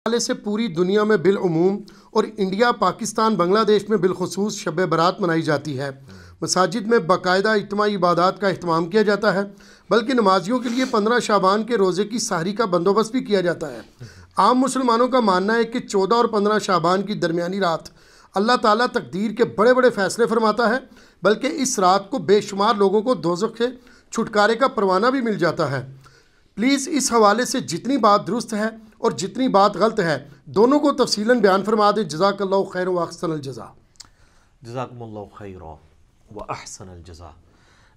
حوالے سے پوری دنیا میں بالعموم اور انڈیا، پاکستان، بنگلہ دیش میں بالخصوص شب برات منائی جاتی ہے۔ مساجد میں باقاعدہ اجتماعی عبادات کا اہتمام کیا جاتا ہے، بلکہ نمازیوں کے لیے 15 شعبان کے روزے کی سحری کا بندوبست بھی کیا جاتا ہے۔ عام مسلمانوں کا ماننا ہے کہ 14 اور 15 شعبان کی درمیانی رات اللہ تعالیٰ تقدیر کے بڑے بڑے فیصلے فرماتا ہے، بلکہ اس رات کو بے شمار لوگوں کو دوزخ سے چھٹکارے کا پروانہ بھی مل جاتا ہے۔ پلیز اس حوالے سے جتنی بات درست ہے اور جتنی بات غلط ہے دونوں کو تفصیلاً بیان فرما دیں۔ جزاک اللہ خیر و احسن الجزا۔ جزاکم اللہ خیر و احسن الجزا۔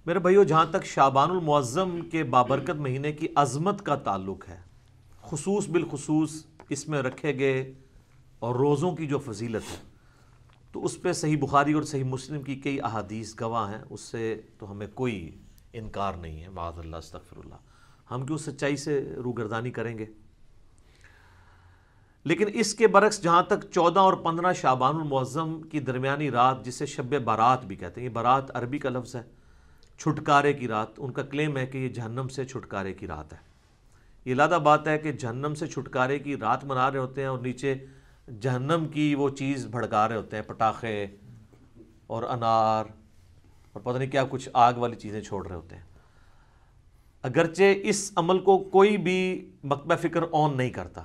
میرے بھائیو، جہاں تک شعبان المعظم کے بابرکت مہینے کی عظمت کا تعلق ہے، خصوص بالخصوص اس میں رکھے گئے اور روزوں کی جو فضیلت ہے، تو اس پہ صحیح بخاری اور صحیح مسلم کی کئی احادیث گواہ ہیں، اس سے تو ہمیں کوئی انکار نہیں ہے، معاذ اللہ استغفر اللہ۔ ہم کیوں سچائی سے روگردانی کریں گے؟ لیکن اس کے برعکس جہاں تک 14 اور 15 شعبان المعظم کی درمیانی رات، جسے شب برات بھی کہتے ہیں، یہ برات عربی کا لفظ ہے، چھٹکارے کی رات، ان کا کلیم ہے کہ یہ جہنم سے چھٹکارے کی رات ہے۔ یہ لادہ بات ہے کہ جہنم سے چھٹکارے کی رات منا رہے ہوتے ہیں اور نیچے جہنم کی وہ چیز بھڑکا رہے ہوتے ہیں، پٹاخے اور انار اور پتہ نہیں کیا کچھ آگ والی چیزیں چھوڑ رہے ہوتے ہیں۔ اگرچہ اس عمل کو کوئی بھی مکتبہ فکر آن نہیں کرتا،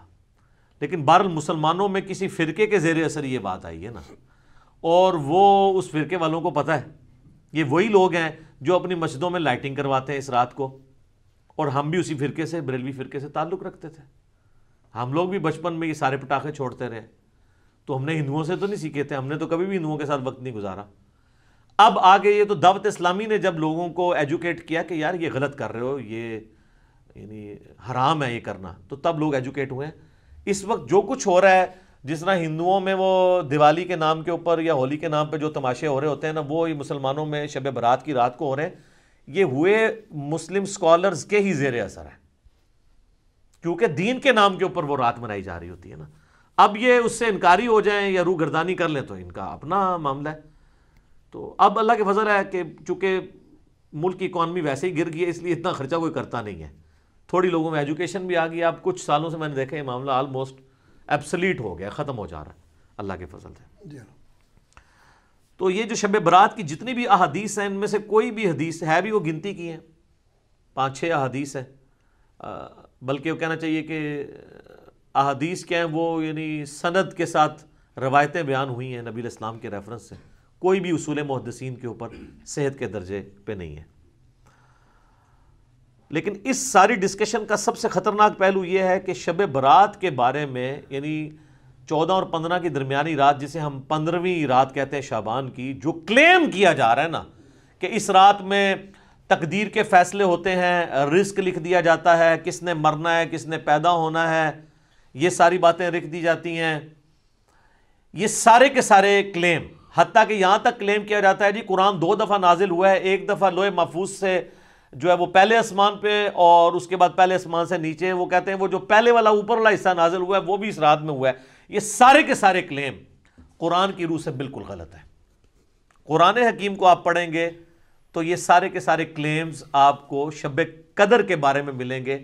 لیکن بہرحال مسلمانوں میں کسی فرقے کے زیر اثر یہ بات آئی ہے نا، اور وہ اس فرقے والوں کو پتہ ہے، یہ وہی لوگ ہیں جو اپنی مسجدوں میں لائٹنگ کرواتے ہیں اس رات کو، اور ہم بھی اسی فرقے سے، بریلوی فرقے سے تعلق رکھتے تھے۔ ہم لوگ بھی بچپن میں یہ سارے پٹاخے چھوڑتے رہے، تو ہم نے ہندوؤں سے تو نہیں سیکھے تھے، ہم نے تو کبھی بھی ہندوؤں کے ساتھ وقت نہیں گزارا۔ اب آگے یہ تو دعوت اسلامی نے جب لوگوں کو ایجوکیٹ کیا کہ یار یہ غلط کر رہے ہو، یہ یعنی حرام ہے یہ کرنا، تو تب لوگ ایجوکیٹ ہوئے ہیں۔ اس وقت جو کچھ ہو رہا ہے، جس طرح ہندوؤں میں وہ دیوالی کے نام کے اوپر یا ہولی کے نام پہ جو تماشے ہو رہے ہوتے ہیں نا، وہ مسلمانوں میں شب برات کی رات کو ہو رہے ہیں، یہ ہوئے مسلم سکالرز کے ہی زیر اثر ہے، کیونکہ دین کے نام کے اوپر وہ رات منائی جا رہی ہوتی ہے نا۔ اب یہ اس سے انکاری ہو جائیں یا روح گردانی کر لیں تو ان کا اپنا معاملہ ہے۔ تو اب اللہ کے فضل ہے کہ چونکہ ملک کی اکانومی ویسے ہی گر گئی ہے، اس لیے اتنا خرچہ کوئی کرتا نہیں ہے، تھوڑی لوگوں میں ایجوکیشن بھی آ گئی۔ اب کچھ سالوں سے میں نے دیکھا یہ معاملہ آلموسٹ ایبسلیٹ ہو گیا، ختم ہو جا رہا ہے اللہ کے فضل سے۔ تو یہ جو شب برات کی جتنی بھی احادیث ہیں، ان میں سے کوئی بھی حدیث ہے بھی وہ گنتی کی ہیں، 5-6 احادیث ہیں، بلکہ وہ کہنا چاہیے کہ احادیث کیا ہیں، وہ یعنی سند کے ساتھ روایتیں بیان ہوئی ہیں نبی الاسلام کے ریفرنس سے، کوئی بھی اصول محدثین کے اوپر صحت کے درجے پہ نہیں ہے۔ لیکن اس ساری ڈسکشن کا سب سے خطرناک پہلو یہ ہے کہ شب برات کے بارے میں، یعنی 14 اور 15 کی درمیانی رات، جسے ہم 15ویں رات کہتے ہیں شعبان کی، جو کلیم کیا جا رہا ہے نا کہ اس رات میں تقدیر کے فیصلے ہوتے ہیں، رزق لکھ دیا جاتا ہے، کس نے مرنا ہے، کس نے پیدا ہونا ہے، یہ ساری باتیں لکھ دی جاتی ہیں، یہ سارے کے سارے کلیم، حتیٰ کہ یہاں تک کلیم کیا جاتا ہے جی قرآن 2 دفعہ نازل ہوا ہے، ایک دفعہ لوح محفوظ سے جو ہے وہ پہلے آسمان پہ، اور اس کے بعد پہلے آسمان سے نیچے، وہ کہتے ہیں وہ جو پہلے والا اوپر والا حصہ نازل ہوا ہے وہ بھی اس رات میں ہوا ہے۔ یہ سارے کے سارے کلیم قرآن کی روح سے بالکل غلط ہے۔ قرآن حکیم کو آپ پڑھیں گے تو یہ سارے کے سارے کلیمز آپ کو شب قدر کے بارے میں ملیں گے۔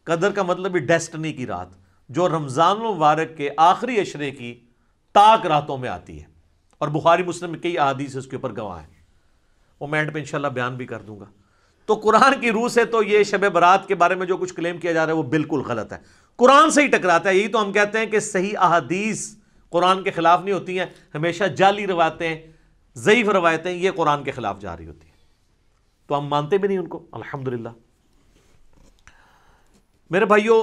قدر کا مطلب بھی ڈیسٹنی کی رات، جو رمضان المبارک کے آخری عشرے کی طاق راتوں میں آتی ہے، اور بخاری مسلم میں کئی احادیث اس کے اوپر گواہ ہیں، وہ میں اینڈ پہ انشاءاللہ بیان بھی کر دوں گا۔ تو قرآن کی روح سے تو یہ شب برات کے بارے میں جو کچھ کلیم کیا جا رہا ہے وہ بالکل غلط ہے، قرآن سے ہی ٹکراتا ہے۔ یہی تو ہم کہتے ہیں کہ صحیح احادیث قرآن کے خلاف نہیں ہوتی ہیں، ہمیشہ جعلی روایتیں، ضعیف روایتیں یہ قرآن کے خلاف جا رہی ہوتی ہیں، تو ہم مانتے بھی نہیں ان کو، الحمدللہ۔ میرے بھائیو،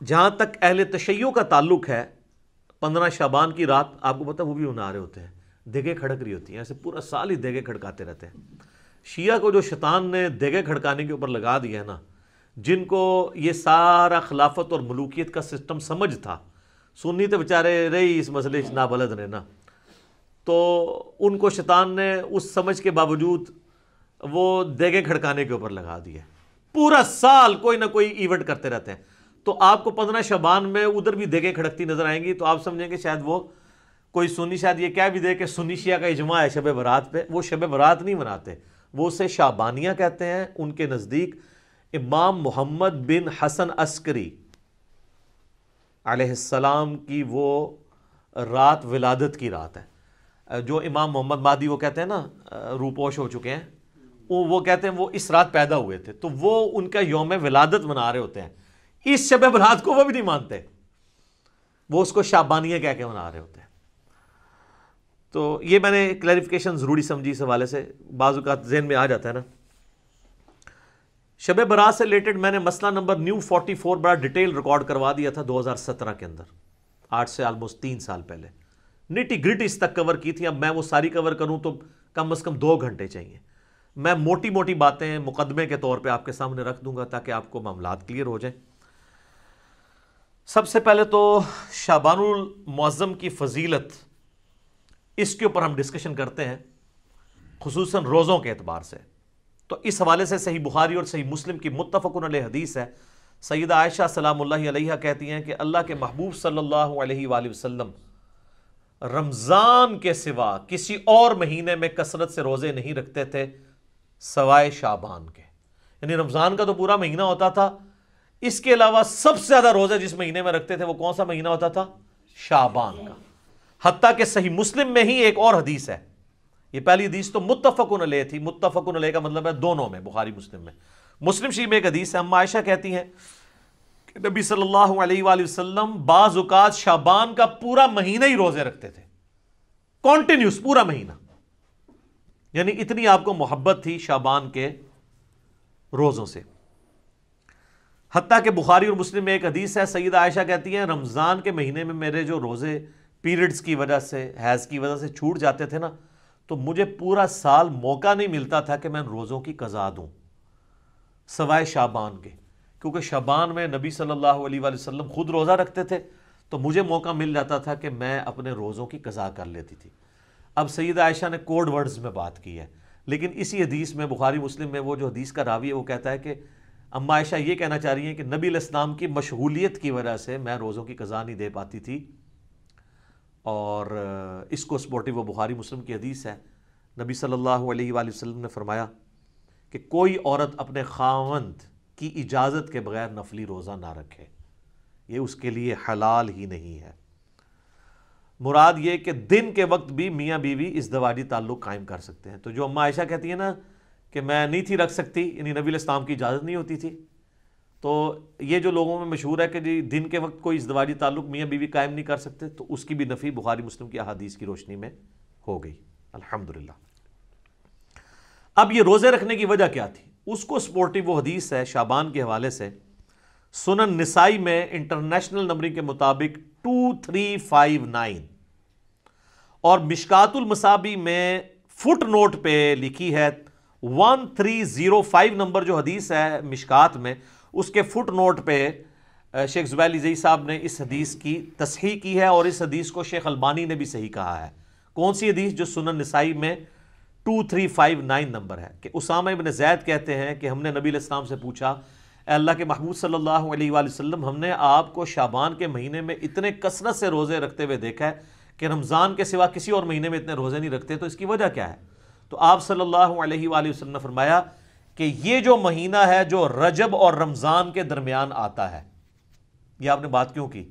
جہاں تک اہل تشیع کا تعلق ہے، 15 شعبان کی رات آپ کو پتہ وہ بھی منا رہے ہوتے ہیں، دیگیں کھڑک رہی ہوتی ہیں، ایسے پورا سال ہی دیگیں کھڑکاتے رہتے ہیں۔ شیعہ کو جو شیطان نے دیگیں کھڑکانے کے اوپر لگا دیا ہے نا، جن کو یہ سارا خلافت اور ملوکیت کا سسٹم سمجھ تھا، سنی تو بیچارے رہی اس مسئلے سے نابلد رہے نا، تو ان کو شیطان نے اس سمجھ کے باوجود وہ دیگیں کھڑکانے کے اوپر لگا دیا، پورا سال کوئی نہ کوئی ایونٹ کرتے رہتے ہیں۔ تو آپ کو 15 شعبان میں ادھر بھی دیگیں کھڑکتی نظر آئیں گی، تو آپ سمجھیں کہ شاید وہ کوئی سنی شاید یہ کہہ بھی دے کہ سنی شیعہ کا اجماع ہے شب برات پہ۔ وہ شب برات نہیں مناتے، وہ اسے شعبانیہ کہتے ہیں۔ ان کے نزدیک امام محمد بن حسن عسکری علیہ السلام کی وہ رات ولادت کی رات ہے. جو امام محمد مہدی وہ کہتے ہیں نا روپوش ہو چکے ہیں, وہ کہتے ہیں وہ اس رات پیدا ہوئے تھے, تو وہ ان کا یوم ولادت منا رہے ہوتے ہیں. اس شب برات کو وہ بھی نہیں مانتے, وہ اس کو شعبانیہ کہہ کے منا رہے ہوتے ہیں. تو یہ میں نے کلیریفیکیشن ضروری سمجھی اس حوالے سے, بعض اوقات ذہن میں آ جاتا ہے نا. شب برات سے ریلیٹڈ میں نے مسئلہ نمبر نیو 44 بڑا ڈیٹیل ریکارڈ کروا دیا تھا 2017 کے اندر, 8 سے آلموسٹ 3 سال پہلے. نیٹی گریٹی اس تک کور کی تھی. اب میں وہ ساری کور کروں تو کم از کم 2 گھنٹے چاہیے. میں موٹی موٹی باتیں مقدمے کے طور پہ آپ کے سامنے رکھ دوں گا تاکہ آپ کو معاملات کلیئر ہو جائیں. سب سے پہلے تو شعبان المعظم کی فضیلت, اس کے اوپر ہم ڈسکشن کرتے ہیں خصوصاً روزوں کے اعتبار سے. تو اس حوالے سے صحیح بخاری اور صحیح مسلم کی متفق علیہ حدیث ہے. سیدہ عائشہ سلام اللہ علیہا کہتی ہیں کہ اللہ کے محبوب صلی اللہ علیہ وآلہ وسلم رمضان کے سوا کسی اور مہینے میں کثرت سے روزے نہیں رکھتے تھے سوائے شعبان کے. یعنی رمضان کا تو پورا مہینہ ہوتا تھا, اس کے علاوہ سب سے زیادہ روزے جس مہینے میں رکھتے تھے وہ کون سا مہینہ ہوتا تھا؟ شعبان کا. حتیٰ کہ صحیح مسلم میں ہی ایک اور حدیث ہے, یہ پہلی حدیث تو متفق علیہ تھی. متفق علیہ کا مطلب ہے دونوں میں, بخاری مسلم میں. مسلم شریف میں ایک حدیث ہے, اما عائشہ کہتی ہیں کہ نبی صلی اللہ علیہ وآلہ وسلم بعض اوقات شعبان کا پورا مہینہ ہی روزے رکھتے تھے, کانٹینیوس پورا مہینہ. یعنی اتنی آپ کو محبت تھی شعبان کے روزوں سے. حتیٰ کہ بخاری اور مسلم میں ایک حدیث ہے, سیدہ عائشہ کہتی ہیں رمضان کے مہینے میں میرے جو روزے پیریڈز کی وجہ سے, حیض کی وجہ سے چھوٹ جاتے تھے نا, تو مجھے پورا سال موقع نہیں ملتا تھا کہ میں روزوں کی قضا دوں سوائے شعبان کے, کیونکہ شعبان میں نبی صلی اللہ علیہ وآلہ وسلم خود روزہ رکھتے تھے, تو مجھے موقع مل جاتا تھا کہ میں اپنے روزوں کی قضا کر لیتی تھی. اب سیدہ عائشہ نے کوڈ ورڈز میں بات کی ہے, لیکن اسی حدیث میں بخاری مسلم میں وہ جو حدیث کا راوی ہے وہ کہتا ہے کہ اما عائشہ یہ کہنا چاہ رہی ہیں کہ نبی علیہ السلام کی مشغولیت کی وجہ سے میں روزوں کی قضا نہیں دے پاتی تھی. اور اس کو سپورٹو وہ بخاری مسلم کی حدیث ہے. نبی صلی اللہ علیہ وآلہ وسلم نے فرمایا کہ کوئی عورت اپنے خاوند کی اجازت کے بغیر نفلی روزہ نہ رکھے, یہ اس کے لیے حلال ہی نہیں ہے. مراد یہ کہ دن کے وقت بھی میاں بیوی ازدواجی تعلق قائم کر سکتے ہیں. تو جو اما عائشہ کہتی ہیں نا کہ میں نہیں تھی رکھ سکتی, یعنی نبی علیہ السلام کی اجازت نہیں ہوتی تھی, تو یہ جو لوگوں میں مشہور ہے کہ جی دن کے وقت کوئی ازدواجی تعلق میاں بیوی قائم نہیں کر سکتے, تو اس کی بھی نفی بخاری مسلم کی احادیث کی روشنی میں ہو گئی الحمدللہ. اب یہ روزے رکھنے کی وجہ کیا تھی, اس کو سپورٹو وہ حدیث ہے شعبان کے حوالے سے, سنن نسائی میں انٹرنیشنل نمبرنگ کے مطابق 2359 اور مشکات المصابی میں فٹ نوٹ پہ لکھی ہے 1305 نمبر جو حدیث ہے مشکات میں, اس کے فٹ نوٹ پہ شیخ زبیل زئی صاحب نے اس حدیث کی تصحیح کی ہے, اور اس حدیث کو شیخ البانی نے بھی صحیح کہا ہے. کون سی حدیث؟ جو سنن نسائی میں 2359 نمبر ہے, کہ اسامہ ابن زید کہتے ہیں کہ ہم نے نبی علیہ السلام سے پوچھا اے اللہ کے محبوب صلی اللہ علیہ وآلہ وسلم, ہم نے آپ کو شعبان کے مہینے میں اتنے کثرت سے روزے رکھتے ہوئے دیکھا ہے کہ رمضان کے سوا کسی اور مہینے میں اتنے روزے نہیں رکھتے, تو اس کی وجہ کیا ہے؟ تو آپ صلی اللہ علیہ وآلہ وسلم نے فرمایا کہ یہ جو مہینہ ہے جو رجب اور رمضان کے درمیان آتا ہے. یہ آپ نے بات کیوں کی؟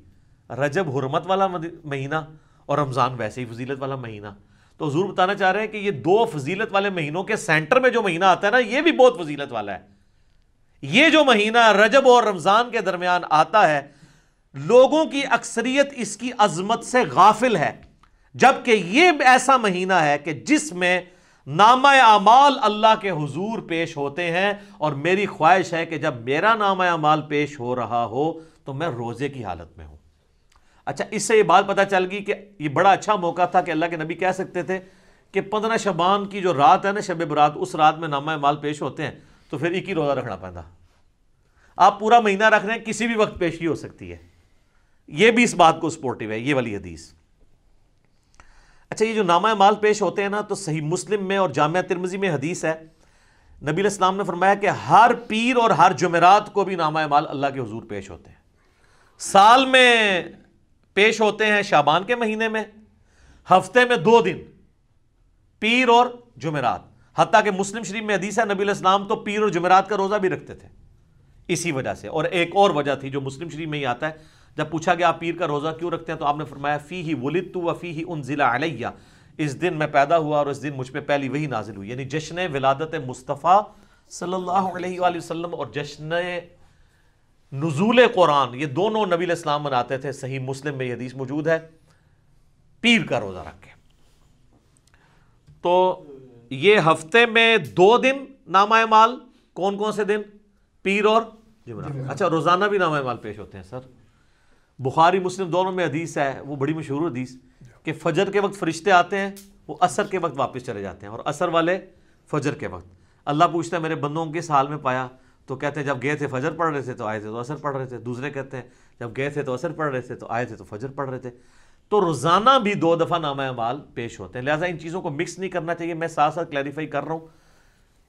رجب حرمت والا مہینہ اور رمضان ویسے ہی فضیلت والا مہینہ. تو حضور بتانا چاہ رہے ہیں کہ یہ دو فضیلت والے مہینوں کے سینٹر میں جو مہینہ آتا ہے نا, یہ بھی بہت فضیلت والا ہے. یہ جو مہینہ رجب اور رمضان کے درمیان آتا ہے, لوگوں کی اکثریت اس کی عظمت سے غافل ہے, جبکہ یہ ایسا مہینہ ہے کہ جس میں نامہ اعمال اللہ کے حضور پیش ہوتے ہیں, اور میری خواہش ہے کہ جب میرا نامہ اعمال پیش ہو رہا ہو تو میں روزے کی حالت میں ہوں. اچھا, اس سے یہ بات پتہ چل گئی کہ یہ بڑا اچھا موقع تھا کہ اللہ کے نبی کہہ سکتے تھے کہ 15 شعبان کی جو رات ہے نا, شب برات, اس رات میں نامہ اعمال پیش ہوتے ہیں, تو پھر ایک ہی روزہ رکھنا پڑتا. آپ پورا مہینہ رکھ رہے ہیں, کسی بھی وقت پیشی ہو سکتی ہے. یہ بھی اس بات کو سپورٹو ہے, یہ والی حدیث. اچھا, یہ جو نامہ اعمال پیش ہوتے ہیں نا, تو صحیح مسلم میں اور جامعہ ترمذی میں حدیث ہے, نبی علیہ السلام نے فرمایا کہ ہر پیر اور ہر جمعرات کو بھی نامہ اعمال اللہ کے حضور پیش ہوتے ہیں. سال میں پیش ہوتے ہیں شعبان کے مہینے میں, ہفتے میں 2 دن پیر اور جمعرات. حتیٰ کہ مسلم شریف میں حدیث ہے نبی علیہ السلام تو پیر اور جمعرات کا روزہ بھی رکھتے تھے اسی وجہ سے. اور ایک اور وجہ تھی جو مسلم شریف میں ہی آتا ہے, جب پوچھا گیا آپ پیر کا روزہ کیوں رکھتے ہیں تو آپ نے فرمایا فیہ ولدت و فیہ انزل علیہ، اس دن میں پیدا ہوا اور اس دن مجھ پہ پہلی وحی نازل ہوئی، یعنی جشن ولادت مصطفیٰ صلی اللہ علیہ وآلہ وسلم اور جشن نزول قرآن، یہ دونوں نبی علیہ السلام مناتے تھے۔ صحیح مسلم میں یہ حدیث موجود ہے، پیر کا روزہ رکھ کے۔ تو یہ ہفتے میں 2 دن نامہ اعمال، کون کون سے دن؟ پیر اور جمعرات۔ اچھا روزانہ بھی نامہ اعمال پیش ہوتے ہیں سر؟ بخاری مسلم دونوں میں حدیث ہے، وہ بڑی مشہور حدیث کہ فجر کے وقت فرشتے آتے ہیں، وہ عصر کے وقت واپس چلے جاتے ہیں، اور عصر والے فجر کے وقت۔ اللہ پوچھتا ہے میرے بندوں کو کس حال میں پایا؟ تو کہتے ہیں جب گئے تھے فجر پڑھ رہے تھے تو آئے تھے تو عصر پڑھ رہے تھے۔ دوسرے کہتے ہیں جب گئے تھے تو عصر پڑھ رہے تھے تو آئے تھے تو فجر پڑھ رہے تھے۔ تو روزانہ بھی 2 دفعہ نامہ اعمال پیش ہوتے ہیں، لہٰذا ان چیزوں کو مکس نہیں کرنا چاہیے۔ میں ساتھ ساتھ کلیریفائی کر رہا ہوں،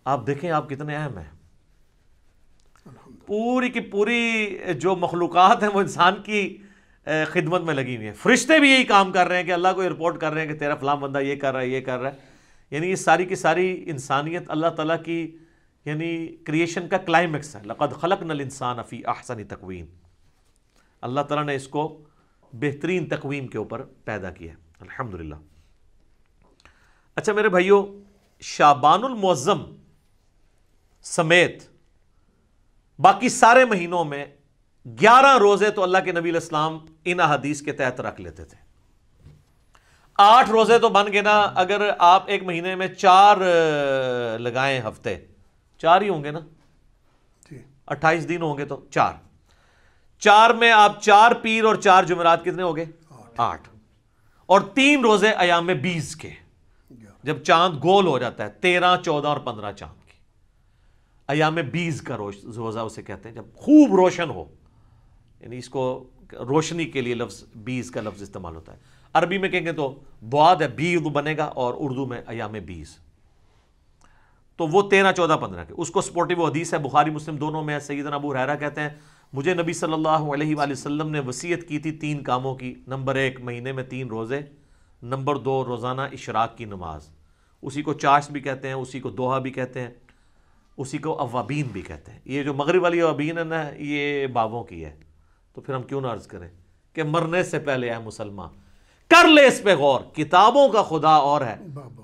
آپ دیکھیں آپ کتنے اہم ہیں۔ پوری کی پوری جو مخلوقات ہیں وہ انسان کی خدمت میں لگی ہوئی ہیں۔ فرشتے بھی یہی کام کر رہے ہیں کہ اللہ کو رپورٹ کر رہے ہیں کہ تیرا فلاں بندہ یہ کر رہا ہے، یہ کر رہا ہے۔ یعنی یہ ساری کی ساری انسانیت اللہ تعالیٰ کی یعنی کریشن کا کلائمیکس ہے۔ لقد خلقنا الانسان فی احسن تقویم، اللہ تعالیٰ نے اس کو بہترین تقویم کے اوپر پیدا کیا ہے، الحمدللہ۔ اچھا میرے بھائیو، شعبان المعظم سمیت باقی سارے مہینوں میں 11 روزے تو اللہ کے نبی علیہ السلام ان احادیث کے تحت رکھ لیتے تھے۔ 8 روزے تو بن گئے نا، اگر آپ ایک مہینے میں 4 لگائیں، ہفتے 4 ہی ہوں گے نا، 28 دن ہوں گے تو 4 میں آپ 4 پیر اور 4 جمعرات کتنے ہو گئے؟ 8، اور 3 روزے ایام 20 کے، جب چاند گول ہو جاتا ہے، 13، 14 اور 15 چاند کے، ایام 20 کا روزہ اسے کہتے ہیں، جب خوب روشن ہو، یعنی اس کو روشنی کے لیے لفظ 20 کا لفظ استعمال ہوتا ہے۔ عربی میں کہیں گے تو بعد ہے، بیض بنے گا، اور اردو میں ایام 20، تو وہ 13، 14، 15 کے، اس کو سپورٹیو حدیث ہے، بخاری مسلم دونوں میں ہے۔ سیدنا ابو ہریرہ کہتے ہیں مجھے نبی صلی اللہ علیہ وآلہ وسلم نے وصیت کی تھی 3 کاموں کی، نمبر 1 مہینے میں 3 روزے، نمبر 2 روزانہ اشراق کی نماز، اسی کو چاش بھی کہتے ہیں، اسی کو دوحہ بھی کہتے ہیں، اسی کو اوابین بھی کہتے ہیں۔ یہ جو مغرب والی اوابین ہے نا، یہ بابوں کی ہے، تو پھر ہم کیوں نہ عرض کریں کہ مرنے سے پہلے اے مسلمان کر لے اس پہ غور، کتابوں کا خدا اور ہے،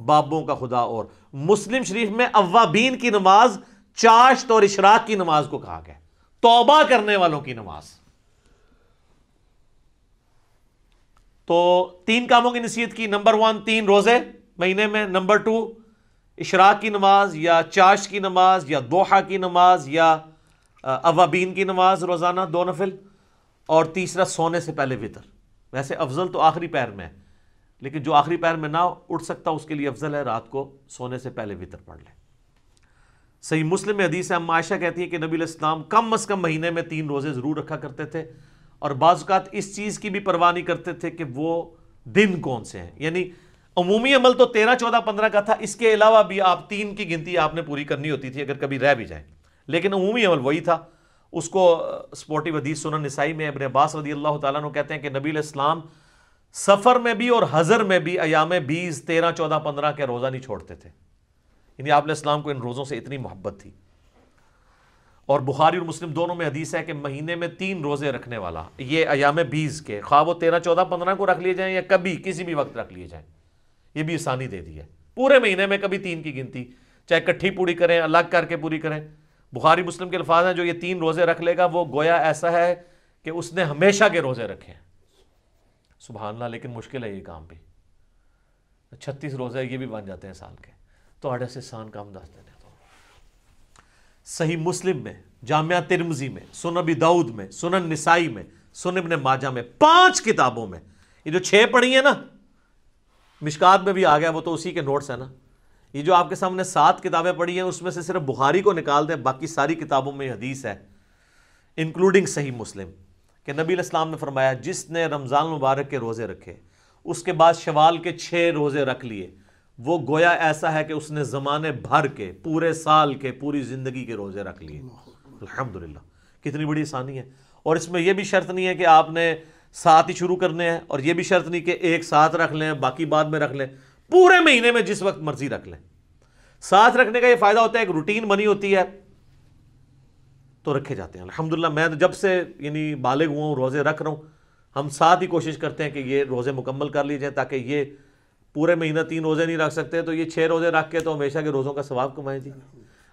بابوں کا خدا اور۔ مسلم شریف میں اوابین کی نماز چاشت اور اشراق کی نماز کو کہا گیا، توبہ کرنے والوں کی نماز۔ تو 3 کاموں کی نصیحت کی، نمبر 1 3 روزے مہینے میں، نمبر 2 اشراق کی نماز یا چاشت کی نماز یا دوحہ کی نماز یا اوابین کی نماز روزانہ 2 نفل، اور تیسرا سونے سے پہلے وتر۔ ویسے افضل تو آخری پہر میں ہے، لیکن جو آخری پہر میں نہ اٹھ سکتا اس کے لیے افضل ہے رات کو سونے سے پہلے وتر پڑھ لے۔ صحیح مسلم میں حدیث ہے، اما عائشہ کہتی ہے کہ نبی علیہ السلام کم از کم مہینے میں 3 روزے ضرور رکھا کرتے تھے، اور بعض اوقات اس چیز کی بھی پرواہ نہیں کرتے تھے کہ وہ دن کون سے ہیں۔ یعنی عمومی عمل تو 13، 14، 15 کا تھا، اس کے علاوہ بھی آپ 3 کی گنتی آپ نے پوری کرنی ہوتی تھی اگر کبھی رہ بھی جائے، لیکن عمومی عمل وہی تھا۔ اس کو سپورٹیو حدیث سنن نسائی میں ابن عباس رضی اللہ تعالیٰ عنہ کہتے ہیں کہ نبی علیہ السلام سفر میں بھی اور حضر میں بھی ایام 20، 13، 14، 15 کے روزہ نہیں چھوڑتے تھے، یعنی آپ علیہ السلام کو ان روزوں سے اتنی محبت تھی۔ اور بخاری اور مسلم دونوں میں حدیث ہے کہ مہینے میں 3 روزے رکھنے والا، یہ ایام 20 کے، خواہ وہ 13، 14، 15 کو رکھ لیے جائیں یا کبھی کسی بھی وقت رکھ لیے جائیں، یہ بھی آسانی دے دی ہے۔ پورے مہینے میں کبھی 3 کی گنتی، چاہے کٹھی پوری کریں، الگ کر کے پوری کریں۔ بخاری مسلم کے الفاظ ہیں جو یہ 3 روزے رکھ لے گا وہ گویا ایسا ہے کہ اس نے ہمیشہ کے روزے رکھے ہیں۔ سبحان اللہ، لیکن مشکل ہے یہ کام بھی، 36 روزے یہ بھی بن جاتے ہیں سال کے، تو آڑے سے سان کام دستے ہیں۔ تو صحیح مسلم میں، جامعہ ترمذی میں، سنن ابی داؤد میں، سنن نسائی میں، سنن ابن ماجہ میں، 5 کتابوں میں، یہ جو 6 پڑھی ہیں نا، مشکات میں بھی آ گیا، وہ تو اسی کے نوٹس ہیں نا، یہ جو آپ کے سامنے 7 کتابیں پڑھی ہیں اس میں سے صرف بخاری کو نکال دیں، باقی ساری کتابوں میں حدیث ہے، انکلوڈنگ صحیح مسلم، کہ نبی علیہ السلام نے فرمایا جس نے رمضان مبارک کے روزے رکھے اس کے بعد شوال کے 6 روزے رکھ لیے، وہ گویا ایسا ہے کہ اس نے زمانے بھر کے، پورے سال کے، پوری زندگی کے روزے رکھ لیے۔ الحمدللہ، کتنی بڑی آسانی ہے۔ اور اس میں یہ بھی شرط نہیں ہے کہ آپ نے 7 ہی شروع کرنے ہیں، اور یہ بھی شرط نہیں کہ ایک 7 رکھ لیں باقی بعد میں رکھ لیں، پورے مہینے میں جس وقت مرضی رکھ لیں۔ 7 رکھنے کا یہ فائدہ ہوتا ہے، ایک روٹین بنی ہوتی ہے تو رکھے جاتے ہیں۔ الحمدللہ میں جب سے یعنی بالغ ہوا ہوں روزے رکھ رہا ہوں، ہم ساتھ ہی کوشش کرتے ہیں کہ یہ روزے مکمل کر لی جائیں تاکہ یہ پورے مہینہ 3 روزے نہیں رکھ سکتے تو یہ 6 روزے رکھ کے تو ہمیشہ کے روزوں کا ثواب کمائیں جی.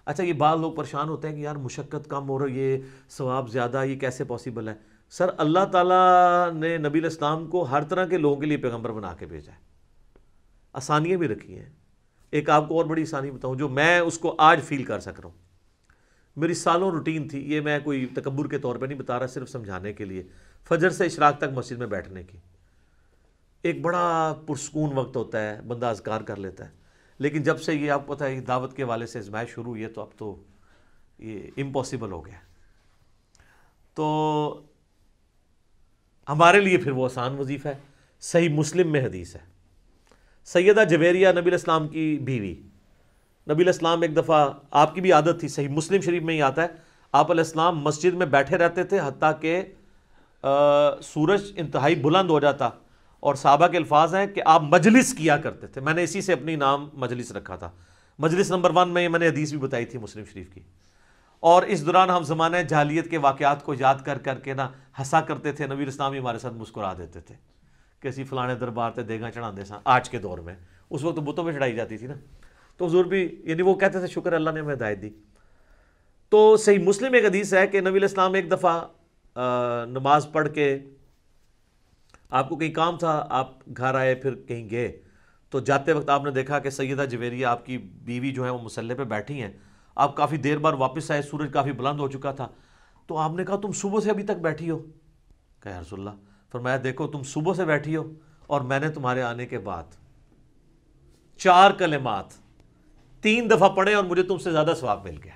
اچھا یہ بعض لوگ پریشان ہوتے ہیں کہ یار مشقت کم ہو رہی ہے، ثواب زیادہ، یہ کیسے پاسبل ہے؟ سر اللہ تعالیٰ نے نبی علیہ السلام کو ہر طرح کے لوگوں کے لیے پیغمبر بنا کے بھیجا ہے، آسانیاں بھی رکھی ہیں. ایک آپ کو اور بڑی آسانی بتاؤں جو میں اس کو آج فیل کر سک رہا ہوں، میری سالوں روٹین تھی، یہ میں کوئی تکبر کے طور پہ نہیں بتا رہا، صرف سمجھانے کے لیے، فجر سے اشراق تک مسجد میں بیٹھنے کی. ایک بڑا پرسکون وقت ہوتا ہے، بندہ اذکار کر لیتا ہے. لیکن جب سے یہ آپ کو پتہ ہے دعوت کے حوالے سے ازمائش شروع ہوئی ہے تو اب تو یہ امپاسبل ہو گیا. تو ہمارے لیے پھر وہ آسان وظیفہ ہے. صحیح مسلم میں حدیث ہے، سیدہ جویریہ نبی علیہ السلام کی بیوی، نبی علیہ السلام ایک دفعہ، آپ کی بھی عادت تھی، صحیح مسلم شریف میں ہی آتا ہے، آپ علیہ السلام مسجد میں بیٹھے رہتے تھے حتیٰ کہ سورج انتہائی بلند ہو جاتا، اور صحابہ کے الفاظ ہیں کہ آپ مجلس کیا کرتے تھے. میں نے اسی سے اپنی نام مجلس رکھا تھا. مجلس نمبر 1 میں نے حدیث بھی بتائی تھی مسلم شریف کی. اور اس دوران ہم زمانہ جاہلیت کے واقعات کو یاد کر کر کے نا ہنسا کرتے تھے. نبی اسلام ہمارے ساتھ مسکرا دیتے تھے کہ اسی فلانے دربار تے دیگاں چڑھا دے سا. آج کے دور میں اس وقت بتوں پہ چڑھائی جاتی تھی نا، تو حضور بھی یعنی وہ کہتے تھے شکر اللہ نے ہمیں ہدایت دی. تو صحیح مسلم ایک حدیث ہے کہ نبی علیہ السلام ایک دفعہ نماز پڑھ کے، آپ کو کہیں کام تھا، آپ گھر آئے پھر کہیں گئے، تو جاتے وقت آپ نے دیکھا کہ سیدہ جویریہ آپ کی بیوی جو ہے وہ مصلی پہ بیٹھی ہیں. آپ کافی دیر بعد واپس آئے، سورج کافی بلند ہو چکا تھا. تو آپ نے کہا تم صبح سے ابھی تک بیٹھی ہو؟ کہا یا رسول اللہ. فرمایا دیکھو تم صبح سے بیٹھی ہو اور میں نے تمہارے آنے کے بعد 4 کلمات 3 دفعہ پڑھے اور مجھے تم سے زیادہ ثواب مل گیا.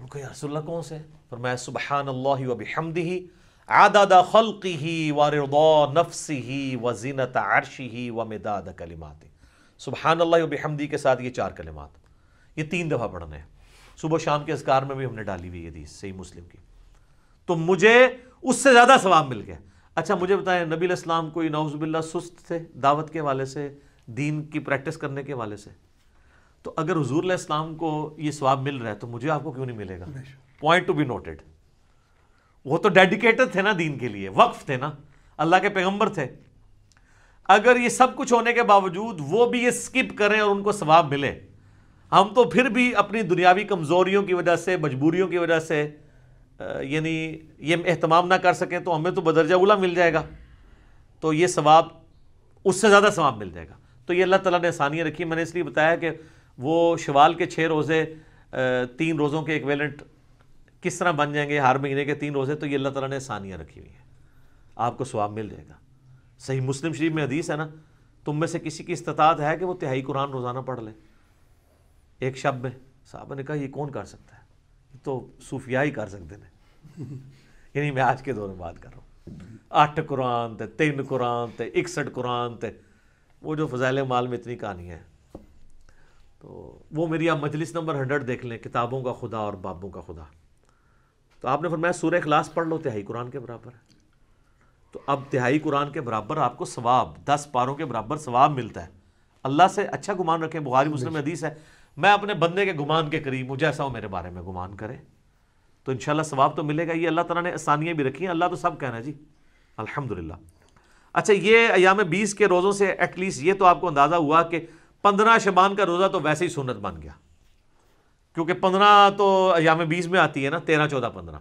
کہا یا رسول اللہ کون سے؟ فرمایا سبحان اللہ وبحمدہ عدد خلقہ ورضا نفسہ وزینت عرشہ ومداد کلماتہ. سبحان اللہ وبحمدہ کے ساتھ یہ 4 کلمات، یہ 3 دفعہ پڑھنے ہیں. صبح شام کے اذکار میں بھی ہم نے ڈالی ہوئی حدیث صحیح مسلم کی. تو مجھے اس سے زیادہ ثواب مل گیا. اچھا مجھے بتائیں، نبی علیہ السلام کوئی نعوذ باللہ سست تھے دعوت کے حوالے سے، دین کی پریکٹس کرنے کے حوالے سے؟ تو اگر حضور علیہ السلام کو یہ ثواب مل رہا ہے تو مجھے آپ کو کیوں نہیں ملے گا؟ Point to be noted. وہ تو ڈیڈیکیٹڈ تھے نا دین کے لیے، وقف تھے نا، اللہ کے پیغمبر تھے. اگر یہ سب کچھ ہونے کے باوجود وہ بھی یہ سکپ کریں اور ان کو ثواب ملے، ہم تو پھر بھی اپنی دنیاوی کمزوریوں کی وجہ سے، مجبوریوں کی وجہ سے یعنی یہ اہتمام نہ کر سکیں تو ہمیں تو بدرجہ اولا مل جائے گا، تو یہ ثواب اس سے زیادہ ثواب مل جائے گا. تو یہ اللہ تعالیٰ نے آسانیاں رکھی. میں نے اس لیے بتایا کہ وہ شوال کے 6 روزے 3 روزوں کے ایکویلنٹ کس طرح بن جائیں گے، ہر مہینے کے 3 روزے، تو یہ اللہ تعالیٰ نے آسانیاں رکھی ہوئی ہیں، آپ کو ثواب مل جائے گا. صحیح مسلم شریف میں حدیث ہے نا، تم میں سے کسی کی استطاعت ہے کہ وہ 3 قرآن روزانہ پڑھ لے ایک شب میں؟ صحابہ نے کہا یہ کون کر سکتا ہے؟ یہ تو صوفیاء ہی کر سکتے ہیں. یعنی میں آج کے دور میں بات کر رہا ہوں. 8 قرآن تے 3 قرآن تے 61 قرآن تے وہ جو فضائل مال میں اتنی کہانی ہے. تو وہ میری آپ مجلس نمبر 100 دیکھ لیں، کتابوں کا خدا اور بابوں کا خدا. تو آپ نے فرمایا سورہ اخلاص پڑھ لو، 3 قرآن کے برابر ہے. تو اب 3 قرآن کے برابر آپ کو ثواب، 10 پاروں کے برابر ثواب ملتا ہے. اللہ سے اچھا گمان رکھیں. بخاری مسلم میں حدیث ہے، میں اپنے بندے کے گمان کے قریب ہوں، جیسا وہ میرے بارے میں گمان کرے تو انشاءاللہ ثواب تو ملے گا. یہ اللہ تعالیٰ نے آسانیاں بھی رکھی ہیں. اللہ تو سب کہنا ہے جی الحمدللہ. اچھا یہ ایام 20 کے روزوں سے ایٹ لیسٹ یہ تو آپ کو اندازہ ہوا کہ 15 شعبان کا روزہ تو ویسے ہی سنت بن گیا، کیونکہ 15 تو ایام 20 میں آتی ہے نا، 13 14 15.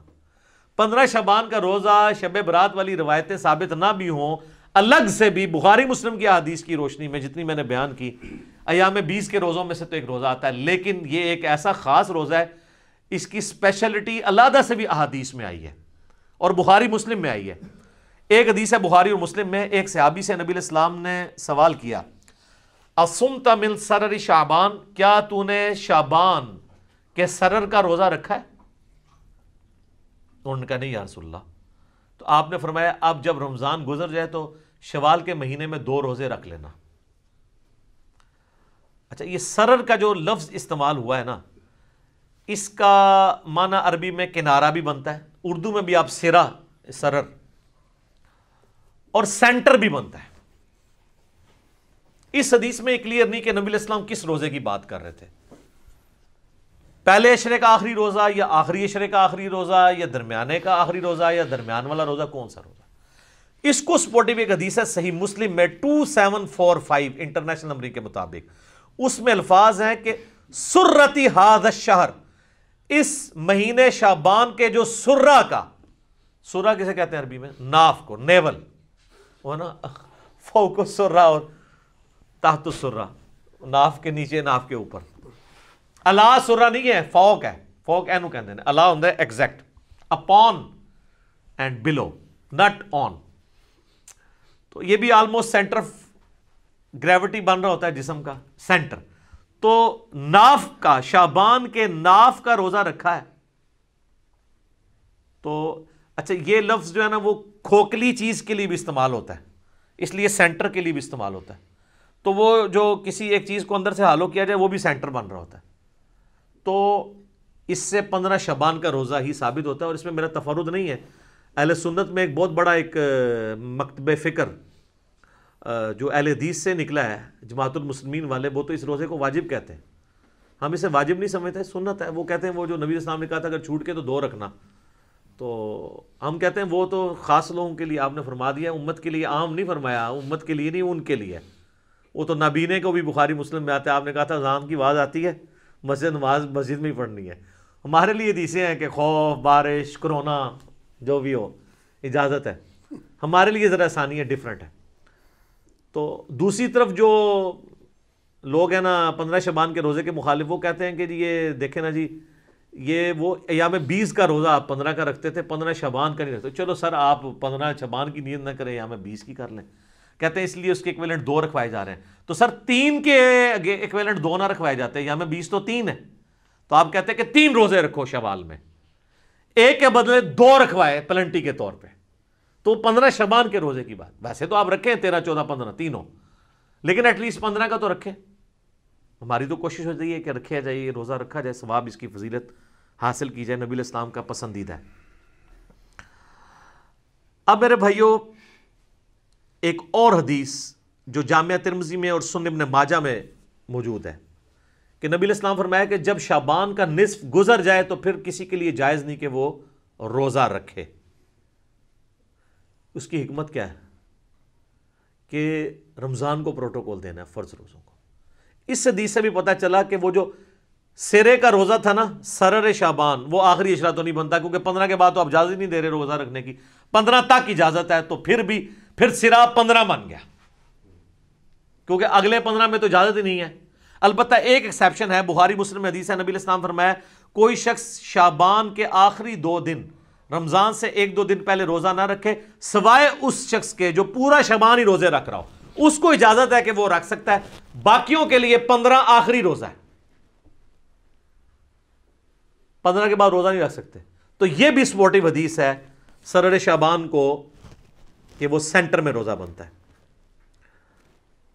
15 شعبان کا روزہ شب برات والی روایتیں ثابت نہ بھی ہوں، الگ سے بھی بخاری مسلم کی احادیث کی روشنی میں جتنی میں نے بیان کی، ایام 20 کے روزوں میں سے تو ایک روزہ آتا ہے. لیکن یہ ایک ایسا خاص روزہ ہے، اس کی اسپیشلٹی علیحدہ سے بھی احادیث میں آئی ہے اور بخاری مسلم میں آئی ہے. ایک حدیث ہے بخاری اور مسلم میں، ایک صحابی سے نبی علیہ السلام نے سوال کیا، اصمت من سرر شعبان، کیا تو نے شعبان کے سرر کا روزہ رکھا ہے؟ انہوں نے کہا نہیں یا رسول اللہ. تو آپ نے فرمایا اب جب رمضان گزر جائے تو شوال کے مہینے میں 2 روزے رکھ لینا. اچھا یہ سرر کا جو لفظ استعمال ہوا ہے نا، اس کا معنی عربی میں کنارہ بھی بنتا ہے، اردو میں بھی آپ سرا، سرر، اور سینٹر بھی بنتا ہے. اس حدیث میں کلیئر نہیں کہ نبی علیہ السلام کس روزے کی بات کر رہے تھے، پہلے عشرے کا آخری روزہ یا آخری عشرے کا آخری روزہ یا درمیانے کا آخری روزہ یا درمیان والا روزہ، کون سا روزہ. اس کو سپورٹیو ایک حدیث ہے صحیح مسلم میں 2745 انٹرنیشنل نمبرنگ کے مطابق، اس میں الفاظ ہیں کہ سرتی ھذا الشہر، اس مہینے شعبان کے جو سرہ کا، سرہ کسے کہتے ہیں عربی میں؟ ناف کو، نیول، وہ نا فوق السرہ اور تحت السرہ، ناف کے نیچے ناف کے اوپر، الا سرہ نہیں ہے، فوق ہے، فوق اینو کہتے ہیں، الا ہوندا ہے ایگزیکٹ، اپون اینڈ بلو، نٹ آن. تو یہ بھی آلموسٹ سینٹر آف گریوٹی بن رہا ہوتا ہے جسم کا سینٹر. تو ناف کا، شعبان کے ناف کا روزہ رکھا ہے. تو اچھا یہ لفظ جو ہے نا وہ کھوکھلی چیز کے لیے بھی استعمال ہوتا ہے، اس لیے سینٹر کے لیے بھی استعمال ہوتا ہے. تو وہ جو کسی ایک چیز کو اندر سے ہالو کیا جائے وہ بھی سینٹر بن رہا ہوتا ہے. تو اس سے 15 شعبان کا روزہ ہی ثابت ہوتا ہے. اور اس میں میرا تفرد نہیں ہے، اہل سنت میں ایک بہت بڑا ایک مکتب فکر جو اہل حدیث سے نکلا ہے، جماعت المسلمین والے، وہ تو اس روزے کو واجب کہتے ہیں. ہم اسے واجب نہیں سمجھتے، سنت ہے. وہ کہتے ہیں وہ جو نبی اسلام نے کہا تھا اگر چھوٹ کے تو 2 رکھنا، تو ہم کہتے ہیں وہ تو خاص لوگوں کے لیے آپ نے فرما دیا، امت کے لیے عام نہیں فرمایا، امت کے لیے نہیں، ان کے لیے. وہ تو نابینے کو بھی بخاری مسلم میں آتا ہے، آپ نے کہا تھا اذان کی آواز آتی ہے مسجد نماز مسجد میں ہی پڑھنی ہے. ہمارے لیے حدیثیں ہیں کہ خوف، بارش، کرونا، جو بھی ہو اجازت ہے. ہمارے لیے ذرا آسانی ہے، ڈیفرنٹ ہے. تو دوسری طرف جو لوگ ہیں نا 15 شعبان کے روزے کے مخالف، وہ کہتے ہیں کہ جی یہ دیکھیں نا جی، یہ وہ ایام 20 کا روزہ آپ 15 کا رکھتے تھے، 15 شعبان کا نہیں رکھتے. چلو سر آپ 15 شعبان کی نیت نہ کریں، ایام 20 کی کر لیں. کہتے ہیں اس لیے اس کے ایکویلنٹ 2 رکھوائے جا رہے ہیں. تو سر 3 کے ایکویلنٹ 2 نہ رکھوائے جاتے ہیں، ایام 20 تو 3 ہے. تو آپ کہتے ہیں کہ 3 روزے رکھو شوال میں، ایک کے بدلے 2 رکھوائے پلنٹی کے طور پہ. تو 15 شعبان کے روزے کی بات، ویسے تو آپ رکھیں 13، 14، 15 تینوں، لیکن ایٹ لیسٹ 15 کا تو رکھیں. ہماری تو کوشش ہو جائے کہ رکھا جائے، یہ روزہ رکھا جائے، ثواب اس کی فضیلت حاصل کی جائے، نبی علیہ السلام کا پسندیدہ ہے. اب میرے بھائیوں ایک اور حدیث جو جامعہ ترمذی میں اور سنن ابن ماجہ میں موجود ہے کہ نبی علیہ السلام فرمایا کہ جب شعبان کا نصف گزر جائے تو پھر کسی کے لیے جائز نہیں کہ وہ روزہ رکھے. اس کی حکمت کیا ہے؟ کہ رمضان کو پروٹوکول دینا ہے، فرض روزوں کو. اس حدیث سے بھی پتہ چلا کہ وہ جو سرے کا روزہ تھا نا، سرر شعبان، وہ آخری اشرا تو نہیں بنتا، کیونکہ 15 کے بعد تو آپ اجازت نہیں دے رہے روزہ رکھنے کی، 15 تک اجازت ہے. تو پھر سرا 15 بن گیا، کیونکہ اگلے 15 میں تو اجازت ہی نہیں ہے. البتہ ایک ایکسیپشن ہے، بخاری مسلم میں حدیث ہے، نبی علیہ السلام فرمایا کوئی شخص شعبان کے آخری 2 دن، رمضان سے 1-2 دن پہلے روزہ نہ رکھے، سوائے اس شخص کے جو پورا شعبان ہی روزے رکھ رہا ہو، اس کو اجازت ہے کہ وہ رکھ سکتا ہے. باقیوں کے لیے 15 آخری روزہ ہے، 15 کے بعد روزہ نہیں رکھ سکتے. تو یہ بھی سپورٹیو حدیث ہے سرر شعبان کو کہ وہ سینٹر میں روزہ بنتا ہے.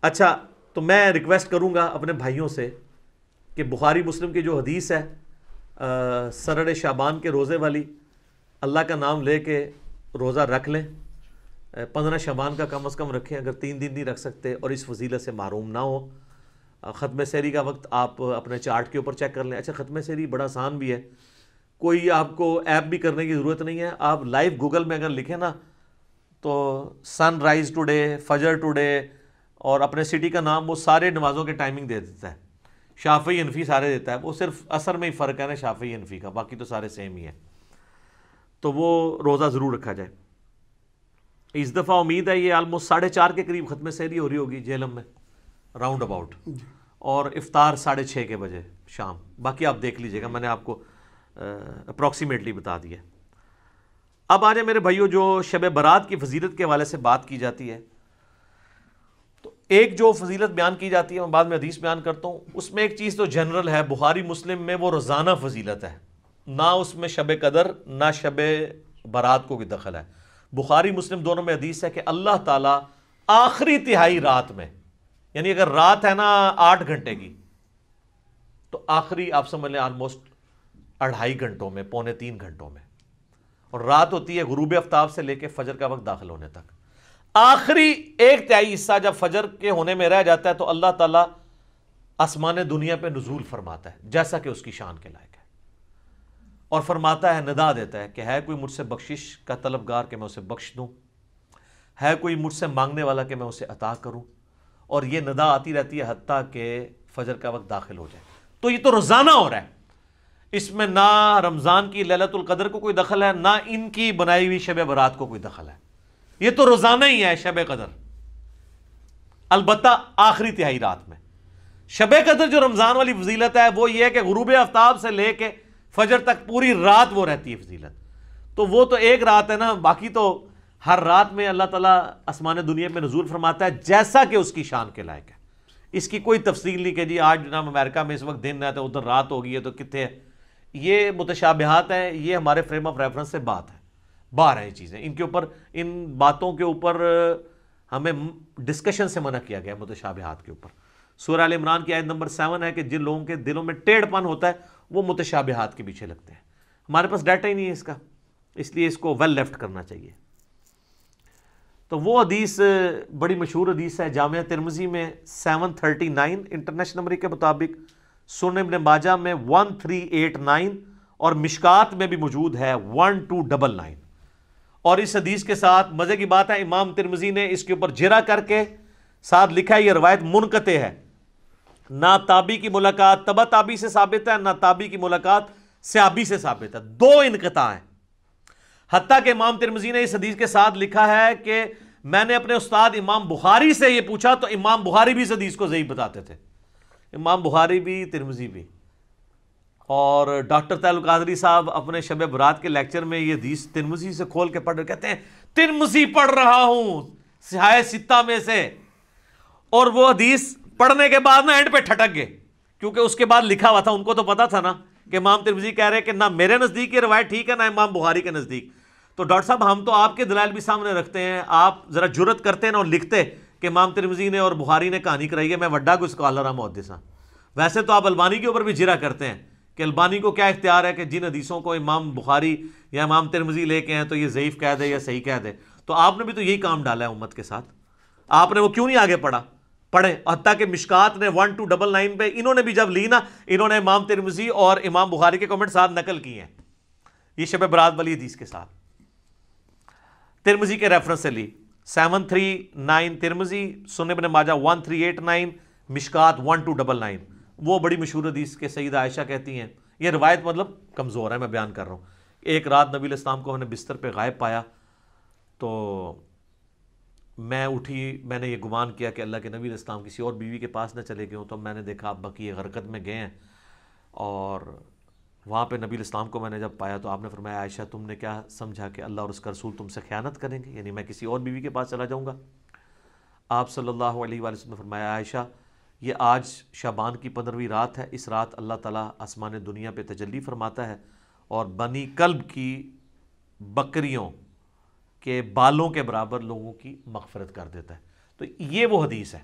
اچھا تو میں ریکویسٹ کروں گا اپنے بھائیوں سے کہ بخاری مسلم کی جو حدیث ہے سرر شعبان کے روزے والی، اللہ کا نام لے کے روزہ رکھ لیں. 15 شعبان کا کم از کم رکھیں، اگر 3 دن نہیں رکھ سکتے اور اس فضیلت سے محروم نہ ہو. ختم سحری کا وقت آپ اپنے چارٹ کے اوپر چیک کر لیں. اچھا ختم سحری بڑا آسان بھی ہے، کوئی آپ کو ایپ بھی کرنے کی ضرورت نہیں ہے. آپ لائیو گوگل میں اگر لکھیں نا تو سن رائز ٹوڈے، فجر ٹوڈے اور اپنے سٹی کا نام، وہ سارے نمازوں کے ٹائمنگ دے دیتا ہے. شافعی حنفی سارے دیتا ہے، وہ صرف عصر میں ہی فرق ہے نا شافعی حنفی کا، باقی تو سارے سیم ہی ہیں. تو وہ روزہ ضرور رکھا جائے. اس دفعہ امید ہے یہ آلموسٹ 4:30 کے قریب ختم سحری ہو رہی ہوگی جہلم میں، راؤنڈ اباؤٹ، اور افطار 6:30 کے بجے شام. باقی آپ دیکھ لیجئے گا، میں نے آپ کو اپروکسیمیٹلی بتا دیا. اب آ جائے میرے بھائیوں، جو شب برات کی فضیلت کے حوالے سے بات کی جاتی ہے، تو ایک جو فضیلت بیان کی جاتی ہے میں بعد میں حدیث بیان کرتا ہوں. اس میں ایک چیز تو جنرل ہے، بخاری مسلم میں وہ روزانہ فضیلت ہے، نہ اس میں شب قدر نہ شب برات کو کوئی دخل ہے. بخاری مسلم دونوں میں حدیث ہے کہ اللہ تعالیٰ آخری تہائی رات میں، یعنی اگر رات ہے نا 8 گھنٹے کی، تو آخری آپ سمجھ لیں آلموسٹ 2.5 گھنٹوں میں، 2.75 گھنٹوں میں، اور رات ہوتی ہے غروب آفتاب سے لے کے فجر کا وقت داخل ہونے تک. آخری 1/3 حصہ جب فجر کے ہونے میں رہ جاتا ہے تو اللہ تعالیٰ آسمان دنیا پہ نزول فرماتا ہے جیسا کہ اس کی شان کے لائق ہے، اور فرماتا ہے، ندا دیتا ہے کہ ہے کوئی مجھ سے بخشش کا طلبگار کہ میں اسے بخش دوں. ہے کوئی مجھ سے مانگنے والا کہ میں اسے عطا کروں، اور یہ ندا آتی رہتی ہے حتیٰ کہ فجر کا وقت داخل ہو جائے۔ تو یہ تو روزانہ ہو رہا ہے، اس میں نہ رمضان کی لیلۃ القدر کو کوئی دخل ہے، نہ ان کی بنائی ہوئی شب برات کو کوئی دخل ہے، یہ تو روزانہ ہی ہے شب قدر، البتہ آخری تہائی رات میں۔ شب قدر جو رمضان والی فضیلت ہے وہ یہ ہے کہ غروب آفتاب سے لے کے فجر تک پوری رات وہ رہتی ہے فضیلت، تو وہ تو ایک رات ہے نا، باقی تو ہر رات میں اللہ تعالیٰ آسمان دنیا میں نزول فرماتا ہے جیسا کہ اس کی شان کے لائق ہے۔ اس کی کوئی تفصیل نہیں کہ جی آج جناب امریکہ میں اس وقت دن ہے تو ادھر رات ہو گئی ہے تو کتنے ہے، یہ متشابہات ہیں، یہ ہمارے فریم آف ریفرنس سے بات ہے، باہر ہیں یہ چیزیں، ان کے اوپر، ان باتوں کے اوپر ہمیں ڈسکشن سے منع کیا گیا متشابہات کے اوپر۔ سورہ ال عمران کی آیت نمبر 7 ہے کہ جن لوگوں کے دلوں میں ٹیڑھ پن ہوتا ہے وہ متشابہات کے پیچھے لگتے ہیں، ہمارے پاس ڈیٹا ہی نہیں ہے اس کا، اس لیے اس کو ویل لیفٹ کرنا چاہیے۔ تو وہ حدیث بڑی مشہور حدیث ہے، جامعہ ترمذی میں 739 انٹرنیشنل نمبر کے مطابق، سنن ابن ماجہ میں 1389 اور مشکات میں بھی موجود ہے 1299۔ اور اس حدیث کے ساتھ مزے کی بات ہے امام ترمذی نے اس کے اوپر جرا کر کے ساتھ لکھا ہے یہ روایت منقطع ہے، نہ تابعی کی ملاقات تبع تابعی سے ثابت ہے، نہ تابعی کی ملاقات صحابی سے ثابت ہے، دو انقطاع ہیں۔ حتیٰ کہ امام ترمذی نے اس حدیث کے ساتھ لکھا ہے کہ میں نے اپنے استاد امام بخاری سے یہ پوچھا تو امام بخاری بھی اس حدیث کو ضعیف بتاتے تھے، امام بخاری بھی ترمذی بھی۔ اور ڈاکٹر طاہر القادری صاحب اپنے شب برات کے لیکچر میں یہ حدیث ترمذی سے کھول کے پڑھ رہے، کہتے ہیں ترمذی پڑھ رہا ہوں صحاح ستہ میں سے، اور وہ حدیث پڑھنے کے بعد نا اینڈ پہ ٹھٹک گئے، کیونکہ اس کے بعد لکھا ہوا تھا، ان کو تو پتا تھا نا کہ امام ترمذی کہہ رہے کہ نہ میرے نزدیک یہ روایت ٹھیک ہے نہ امام بخاری کے نزدیک۔ تو ڈاکٹر صاحب ہم تو آپ کے دلائل بھی سامنے رکھتے ہیں، آپ ذرا جرت کرتے ہیں نا اور لکھتے کہ امام ترمذی نے اور بخاری نے کہانی کرائی ہے، میں وڈا کو اسکالر ہوں محدث ہوں۔ ویسے تو آپ البانی کے اوپر بھی جرا کرتے ہیں کہ البانی کو کیا اختیار ہے کہ جن حدیثوں کو امام بخاری یا امام ترمذی لے کے ہیں تو یہ ضعیف کہہ دے یا صحیح کہہ دے، تو آپ نے بھی تو یہی کام ڈالا ہے امت کے ساتھ، آپ نے وہ کیوں نہیں آگے پڑھے؟ حتیٰ کہ مشکات نے 1299 پہ انہوں نے بھی جب لی نا، انہوں نے امام ترمذی اور امام بخاری کے کمنٹ ساتھ نقل کی ہیں، یہ شب برات والی حدیث کے ساتھ ترمذی کے ریفرنس سے لی۔ 739 ترمذی، سنن ابن ماجہ 1389، مشکات 1299، وہ بڑی مشہور حدیث کے سیدہ عائشہ کہتی ہیں، یہ روایت مطلب کمزور ہے، میں بیان کر رہا ہوں۔ ایک رات نبی علیہ السلام کو ہم نے بستر پہ غائب پایا، تو میں اٹھی، میں نے یہ گمان کیا کہ اللہ کے نبی علیہ السلام کسی اور بیوی کے پاس نہ چلے گئے ہوں، تو میں نے دیکھا اب بقیع غرقد میں گئے ہیں، اور وہاں پہ نبی علیہ السلام کو میں نے جب پایا تو آپ نے فرمایا عائشہ تم نے کیا سمجھا کہ اللہ اور اس کا رسول تم سے خیانت کریں گے، یعنی میں کسی اور بیوی کے پاس چلا جاؤں گا؟ آپ صلی اللہ علیہ وآلہ وسلم نے فرمایا عائشہ یہ آج شعبان کی 15ویں رات ہے، اس رات اللہ تعالیٰ آسمان دنیا پہ تجلی فرماتا ہے اور بنی کلب کی بکریوں کے بالوں کے برابر لوگوں کی مغفرت کر دیتا ہے۔ تو یہ وہ حدیث ہے۔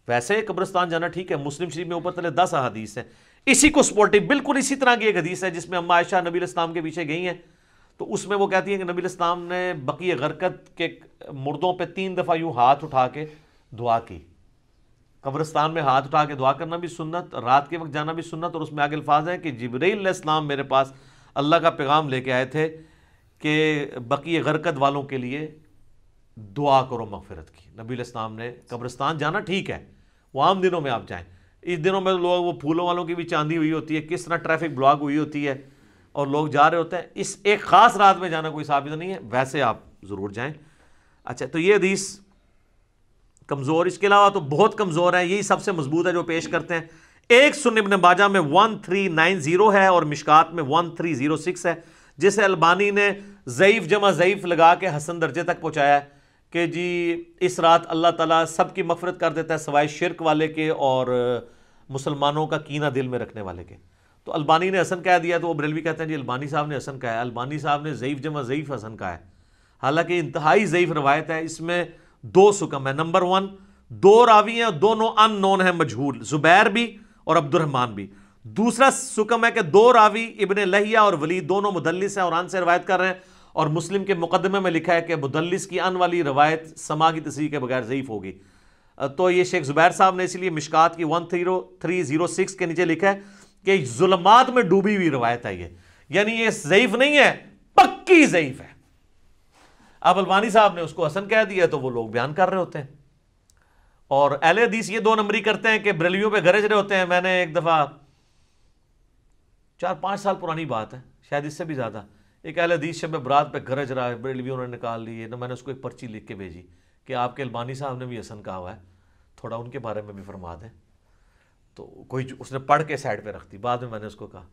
ویسے قبرستان جانا ٹھیک ہے، مسلم شریف میں اوپر تلے 10 احادیث ہیں، اسی کو سپورٹنگ بالکل اسی طرح کی ایک حدیث ہے جس میں اما عائشہ نبی علیہ السلام کے پیچھے گئی ہیں، تو اس میں وہ کہتی ہیں کہ نبی علیہ السلام نے بقیع غرقد کے مردوں پہ 3 دفعہ یوں ہاتھ اٹھا کے دعا کی۔ قبرستان میں ہاتھ اٹھا کے دعا کرنا بھی سنت، رات کے وقت جانا بھی سنت، اور اس میں آگے الفاظ ہیں کہ جبرائیل علیہ السلام میرے پاس اللہ کا پیغام لے کے آئے تھے کہ بقیع غرقد والوں کے لیے دعا کرو مغفرت کی۔ نبی علیہ السلام نے قبرستان جانا ٹھیک ہے، وہ عام دنوں میں آپ جائیں، اس دنوں میں لوگ وہ پھولوں والوں کی بھی چاندی ہوئی ہوتی ہے، کس طرح ٹریفک بلاک ہوئی ہوتی ہے اور لوگ جا رہے ہوتے ہیں، اس ایک خاص رات میں جانا کوئی ثابت نہیں ہے، ویسے آپ ضرور جائیں۔ اچھا، تو یہ حدیث کمزور، اس کے علاوہ تو بہت کمزور ہے، یہی سب سے مضبوط ہے جو پیش کرتے ہیں۔ ایک سنن ابن ماجہ میں 1390 ہے اور مشکات میں 1306 ہے، جسے البانی نے ضعیف جمع ضعیف لگا کے حسن درجے تک پہنچایا ہے کہ جی اس رات اللہ تعالیٰ سب کی مغفرت کر دیتا ہے سوائے شرک والے کے اور مسلمانوں کا کینہ دل میں رکھنے والے کے۔ تو البانی نے حسن کہہ دیا تو وہ بریلوی کہتے ہیں جی البانی صاحب نے حسن کہا ہے، البانی صاحب نے ضعیف جمع ضعیف حسن کہا ہے، حالانکہ انتہائی ضعیف روایت ہے، اس میں 2 سکم ہے۔ نمبر 1، 2 راوی ہیں، دونوں ان نون ہیں، مجہول، زبیر بھی اور عبد الرحمن بھی۔ دوسرا سکم ہے کہ 2 راوی ابن لہیہ اور ولید دونوں مدلس ہیں اور ان سے روایت کر رہے ہیں، اور مسلم کے مقدمے میں لکھا ہے کہ مدلس کی ان والی روایت سما کی تصحیح کے بغیر ضعیف ہوگی۔ تو یہ شیخ زبیر صاحب نے اسی لیے مشکات کی 1306 کے نیچے لکھا ہے کہ ظلمات میں ڈوبی ہوئی روایت ہے یہ، یعنی یہ ضعیف نہیں ہے، پکی ضعیف ہے۔ اب البانی صاحب نے اس کو حسن کہہ دیا تو وہ لوگ بیان کر رہے ہوتے ہیں. اور اہل حدیث یہ 2 نمبری کرتے ہیں کہ بریلویوں پہ گرج رہے ہوتے ہیں. میں نے ایک دفعہ 4-5 سال پرانی بات ہے، شاید اس سے بھی زیادہ، ایک اہل حدیث شب برات پہ گرج رہا ہے، بریلویوں نے نکال لی ہے. میں نے اس کو ایک پرچی لکھ کے بھیجی کہ آپ کے البانی صاحب نے بھی حسن کہا ہوا ہے، تھوڑا ان کے بارے میں بھی فرما دیں. تو کوئی اس نے پڑھ کے سائڈ پہ رکھ دی. بعد میں نے اس کو کہا،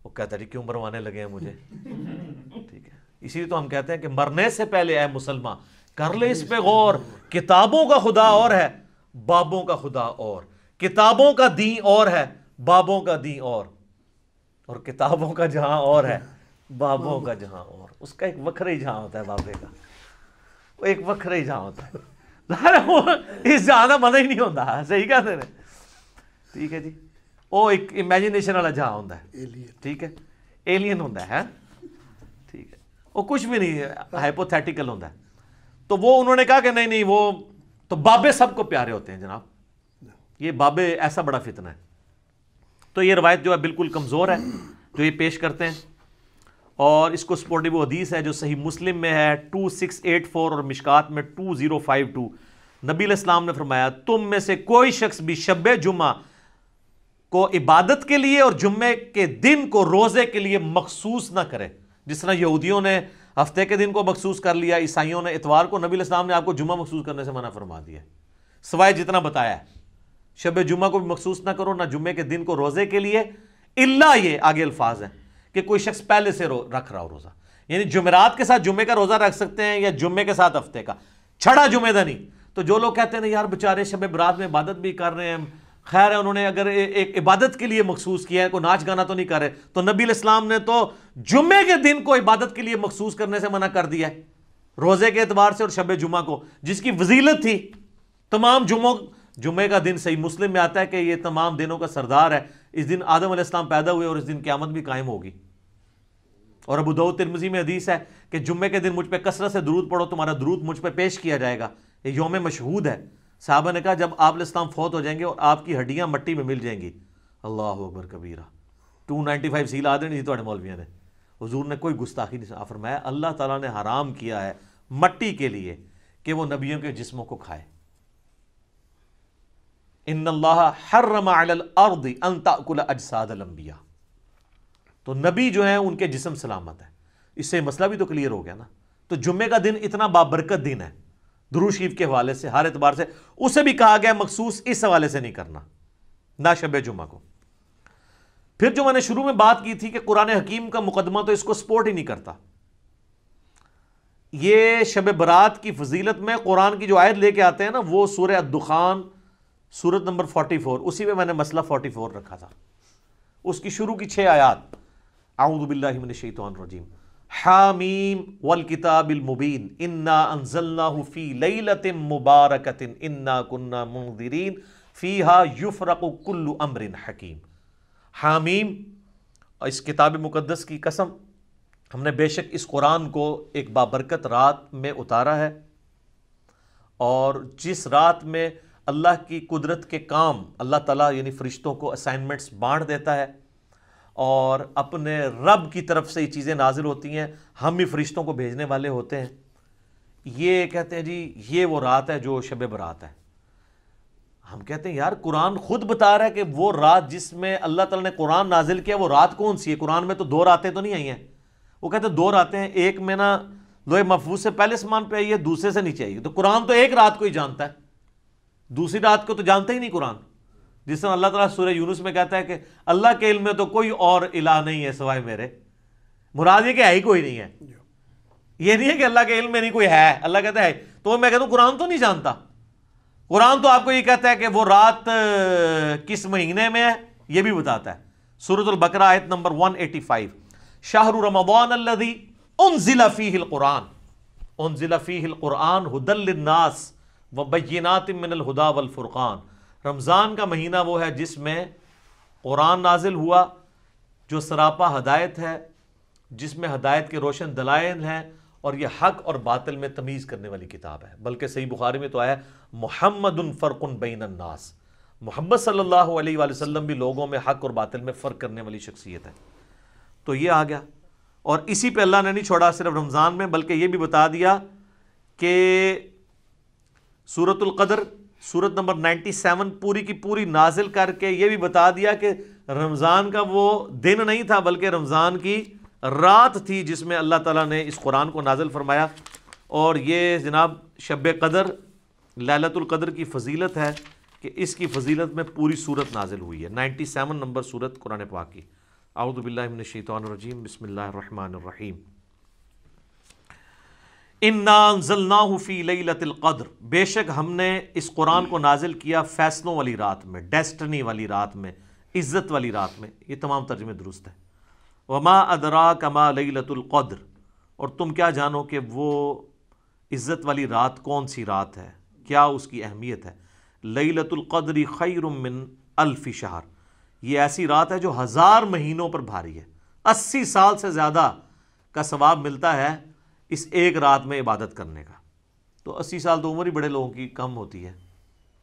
وہ کہتا جی کیوں مروانے لگے ہیں مجھے. ٹھیک ہے، اسی لیے تو ہم کہتے ہیں کہ مرنے سے پہلے اے مسلمان کر لے اس پہ غور. کتابوں کا خدا اور ہے، بابوں کا خدا اور. کتابوں کا دین اور ہے، بابوں کا دین اور کتابوں کا جہاں اور ہے، بابوں کا جہاں اور. اس کا ایک وکھرا ہی جہاں ہوتا ہے بابے کا، وہ ایک وکھرا ہی جہاں ہوتا ہے. اس جہاں کا مزہ ہی نہیں ہوتا. صحیح کہتے ہیں. ٹھیک ہے جی، وہ ایک امیجنیشن والا جہاں ہوتا ہے. ٹھیک ہے، ایلین ہوتا ہے. ٹھیک ہے، وہ کچھ بھی نہیں ہے، ہائپوتھیٹیکل ہوتا ہے. تو وہ انہوں نے کہا کہ نہیں وہ تو بابے سب کو پیارے ہوتے ہیں جناب، یہ بابے ایسا بڑا فتنہ ہے. تو یہ روایت جو ہے بالکل کمزور ہے جو یہ پیش کرتے ہیں، اور اس کو سپورٹیو حدیث ہے جو صحیح مسلم میں ہے 2684 اور مشکات میں 2052. نبی علیہ السلام نے فرمایا تم میں سے کوئی شخص بھی شب جمعہ کو عبادت کے لیے اور جمعے کے دن کو روزے کے لیے مخصوص نہ کرے. جس طرح یہودیوں نے ہفتے کے دن کو مخصوص کر لیا، عیسائیوں نے اتوار کو، نبی علیہ السلام نے آپ کو جمعہ مخصوص کرنے سے منع فرما دیا سوائے جتنا بتایا ہے. شب جمعہ کو بھی مخصوص نہ کرو، نہ جمعے کے دن کو روزے کے لیے، الا یہ آگے الفاظ ہیں کہ کوئی شخص پہلے سے رکھ رہا ہو روزہ، یعنی جمعرات کے ساتھ جمعے کا روزہ رکھ سکتے ہیں یا جمعے کے ساتھ ہفتے کا، چھڑا جمعے دا نہیں. تو جو لوگ کہتے ہیں یار بیچارے شب برات میں عبادت بھی کر رہے ہیں، خیر ہے انہوں نے اگر ایک عبادت کے لیے مخصوص کیا ہے، کوئی ناچ گانا تو نہیں کر رہے، تو نبی علیہ السلام نے تو جمعے کے دن کو عبادت کے لیے مخصوص کرنے سے منع کر دیا ہے روزے کے اعتبار سے. اور شب جمعہ کو جس کی فضیلت تھی تمام جمعے کا دن صحیح مسلم میں آتا ہے کہ یہ تمام دنوں کا سردار ہے. اس دن آدم علیہ السلام پیدا ہوئے اور اس دن قیامت بھی قائم ہوگی. اور ابو داؤد ترمذی میں حدیث ہے کہ جمعے کے دن مجھ پہ کثرت سے درود پڑھو، تمہارا درود مجھ پہ پیش کیا جائے گا. یہ یوم مشہود ہے. صحابہ نے کہا جب آپ علیہ السلام فوت ہو جائیں گے اور آپ کی ہڈیاں مٹی میں مل جائیں گی، اللہ اکبر کبیرہ، 295 سیل آ دینی تھی تھوڑے مولویوں نے. حضور نے کوئی گستاخی نہیں فرمایا. اللہ تعالیٰ نے حرام کیا ہے مٹی کے لیے کہ وہ نبیوں کے جسموں کو کھائے. ان اللہ حرم علی الارض ان تأکل اجساد الانبیاء. تو نبی جو ہیں ان کے جسم سلامت ہے. اس سے مسئلہ بھی تو کلیئر ہو گیا نا. تو جمعے کا دن اتنا بابرکت دن ہے درود شریف کے حوالے سے، ہر اعتبار سے. اسے بھی کہا گیا مخصوص اس حوالے سے نہیں کرنا، نہ شب جمعہ کو. پھر جو میں نے شروع میں بات کی تھی کہ قرآن حکیم کا مقدمہ تو اس کو سپورٹ ہی نہیں کرتا. یہ شب برات کی فضیلت میں قرآن کی جو آیت لے کے آتے ہیں نا، وہ سورہ الدخان سورت نمبر 44، اسی میں میں نے مسئلہ 44 رکھا تھا. اس کی شروع کی 6 آیات، اعوذ باللہ من الشیطان الرجیم، حامیم والکتاب المبین انا انزلناہ فی لیلۃ مبارکۃ انا کنا منذرین فیہا یفرق کل امر حکیم. حامیم، اس کتاب مقدس کی قسم، ہم نے بے شک اس قرآن کو ایک بابرکت رات میں اتارا ہے، اور جس رات میں اللہ کی قدرت کے کام اللہ تعالیٰ یعنی فرشتوں کو اسائنمنٹس بانٹ دیتا ہے اور اپنے رب کی طرف سے یہ چیزیں نازل ہوتی ہیں، ہم بھی فرشتوں کو بھیجنے والے ہوتے ہیں. یہ کہتے ہیں جی یہ وہ رات ہے جو شب برات ہے. ہم کہتے ہیں یار قرآن خود بتا رہا ہے کہ وہ رات جس میں اللہ تعالیٰ نے قرآن نازل کیا وہ رات کون سی ہے؟ قرآن میں تو 2 راتیں تو نہیں آئی ہیں. وہ کہتے ہیں 2 راتیں ہیں، ایک میں نا لوح محفوظ سے پہلے اسمان پہ آئی ہے، دوسرے سے نیچے آئی ہے. تو قرآن تو ایک رات کو ہی جانتا ہے، دوسری رات کو تو جانتا ہی نہیں قرآن. جس طرح اللہ تعالیٰ سورہ یونس میں کہتا ہے کہ اللہ کے علم میں تو کوئی اور الہ نہیں ہے سوائے میرے. مراد یہ کہ ہے ہی کوئی نہیں ہے، یہ نہیں ہے کہ اللہ کے علم میں نہیں کوئی ہے، اللہ کہتا ہے. تو میں کہتا ہوں قرآن تو نہیں جانتا. قرآن تو آپ کو یہ کہتا ہے کہ وہ رات کس مہینے میں ہے یہ بھی بتاتا ہے. سورۃ البقرہ آیت نمبر 185، شہر رمضان الذی انزل فیہ القرآن انزل فیہ القرآن ھدی للناس وبینات من الہدی والفرقان. رمضان کا مہینہ وہ ہے جس میں قرآن نازل ہوا جو سراپا ہدایت ہے، جس میں ہدایت کے روشن دلائل ہیں، اور یہ حق اور باطل میں تمیز کرنے والی کتاب ہے. بلکہ صحیح بخاری میں تو آیا محمد فرق بین الناس، محمد صلی اللہ علیہ وآلہ وسلم بھی لوگوں میں حق اور باطل میں فرق کرنے والی شخصیت ہے. تو یہ آ گیا. اور اسی پہ اللہ نے نہیں چھوڑا صرف رمضان میں، بلکہ یہ بھی بتا دیا کہ سورۃ القدر سورت نمبر 97 پوری کی پوری نازل کر کے یہ بھی بتا دیا کہ رمضان کا وہ دن نہیں تھا بلکہ رمضان کی رات تھی جس میں اللہ تعالیٰ نے اس قرآن کو نازل فرمایا. اور یہ جناب شب قدر لیلۃ القدر کی فضیلت ہے کہ اس کی فضیلت میں پوری صورت نازل ہوئی ہے. 97 نمبر صورت قرآن پاک کی. اعوذ باللہ من الشیطان الرجیم بسم اللہ الرحمن الرحیم. انا انزلناہ فی لیلۃ القدر، بے شک ہم نے اس قرآن کو نازل کیا فیصلوں والی رات میں، ڈیسٹنی والی رات میں، عزت والی رات میں. یہ تمام ترجمے درست ہے. وما ادراک ما لیلۃ القدر، اور تم کیا جانو کہ وہ عزت والی رات کون سی رات ہے، کیا اس کی اہمیت ہے. لیلۃ القدر خیر من الف شہر، یہ ایسی رات ہے جو 1000 مہینوں پر بھاری ہے. 80 سال سے زیادہ کا ثواب ملتا ہے اس ایک رات میں عبادت کرنے کا. تو 80 سال تو عمر ہی بڑے لوگوں کی کم ہوتی ہے،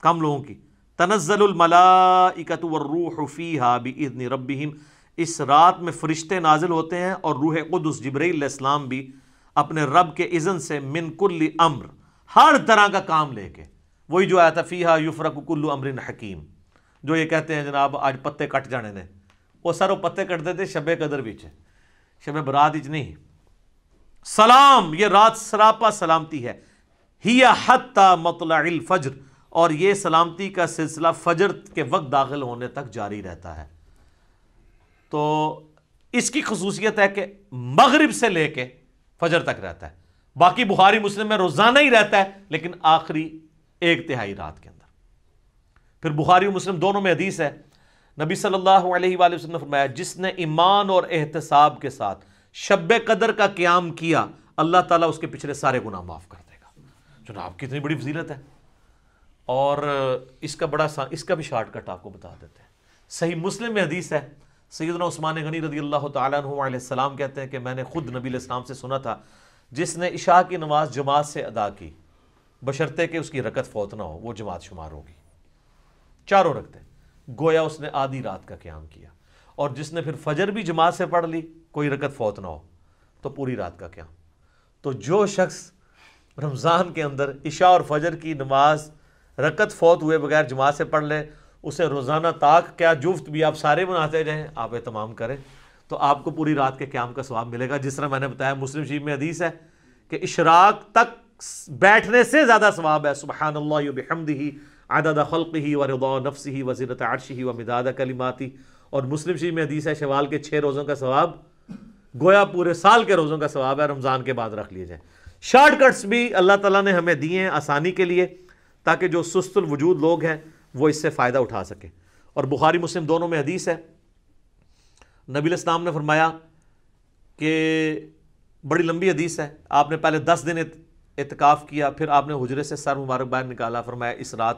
کم لوگوں کی. تنزل الملائکۃ والروح فیہا باذن ربہم، اس رات میں فرشتے نازل ہوتے ہیں اور روح قدس جبرائیل علیہ السلام بھی اپنے رب کے اذن سے، من کل امر، ہر طرح کا کام لے کے. وہی جو آیا تھا فیہا یفرق کل امر حکیم، جو یہ کہتے ہیں جناب آج پتے کٹ جانے نے، وہ سارے پتے کٹتے تھے شب قدر وچ، شب برات وچ نہیں. سلام، یہ رات سراپا سلامتی ہے. ہی حتی مطلع الفجر، اور یہ سلامتی کا سلسلہ فجر کے وقت داخل ہونے تک جاری رہتا ہے. تو اس کی خصوصیت ہے کہ مغرب سے لے کے فجر تک رہتا ہے. باقی بخاری مسلم میں روزانہ ہی رہتا ہے لیکن آخری 1/3 رات کے اندر. پھر بخاری و مسلم دونوں میں حدیث ہے، نبی صلی اللہ علیہ وآلہ وسلم نے فرمایا جس نے ایمان اور احتساب کے ساتھ شب قدر کا قیام کیا اللہ تعالیٰ اس کے پچھلے سارے گناہ معاف کر دے گا. جناب کتنی بڑی فضیلت ہے. اور اس کا بھی شارٹ کٹ آپ کو بتا دیتے ہیں. صحیح مسلم میں حدیث ہے، سیدنا عثمان غنی رضی اللہ تعالیٰ عنہ علیہ السلام کہتے ہیں کہ میں نے خود نبی علیہ السلام سے سنا تھا جس نے عشاء کی نماز جماعت سے ادا کی بشرطے کہ اس کی رکعت فوت نہ ہو، وہ جماعت شمار ہوگی. 4 رکعتیں، گویا اس نے آدھی رات کا قیام کیا. اور جس نے پھر فجر بھی جماعت سے پڑھ لی، کوئی رکعت فوت نہ ہو، تو پوری رات کا قیام. تو جو شخص رمضان کے اندر عشاء اور فجر کی نماز رکعت فوت ہوئے بغیر جماعت سے پڑھ لے، اسے روزانہ طاق کیا جفت بھی آپ سارے بناتے جائیں، آپ اہتمام کریں تو آپ کو پوری رات کے قیام کا ثواب ملے گا. جس طرح میں نے بتایا مسلم شریف میں حدیث ہے کہ اشراق تک بیٹھنے سے زیادہ ثواب ہے. سبحان اللہ وبحمدہ عدد خلقہ ورضا نفسہ وزنۃ عرشہ ومداد کلماتہ. اور مسلم شریف میں حدیث ہے شوال کے 6 روزوں کا ثواب گویا پورے سال کے روزوں کا ثواب ہے، رمضان کے بعد رکھ لیے جائیں. شارٹ کٹس بھی اللہ تعالیٰ نے ہمیں دیے ہیں آسانی کے لیے تاکہ جو سست الوجود لوگ ہیں وہ اس سے فائدہ اٹھا سکیں. اور بخاری مسلم دونوں میں حدیث ہے، نبی علیہ السلام نے فرمایا کہ بڑی لمبی حدیث ہے، آپ نے پہلے 10 دن اعتکاف کیا، پھر آپ نے حجرے سے سر مبارک باہر نکالا، فرمایا اس رات،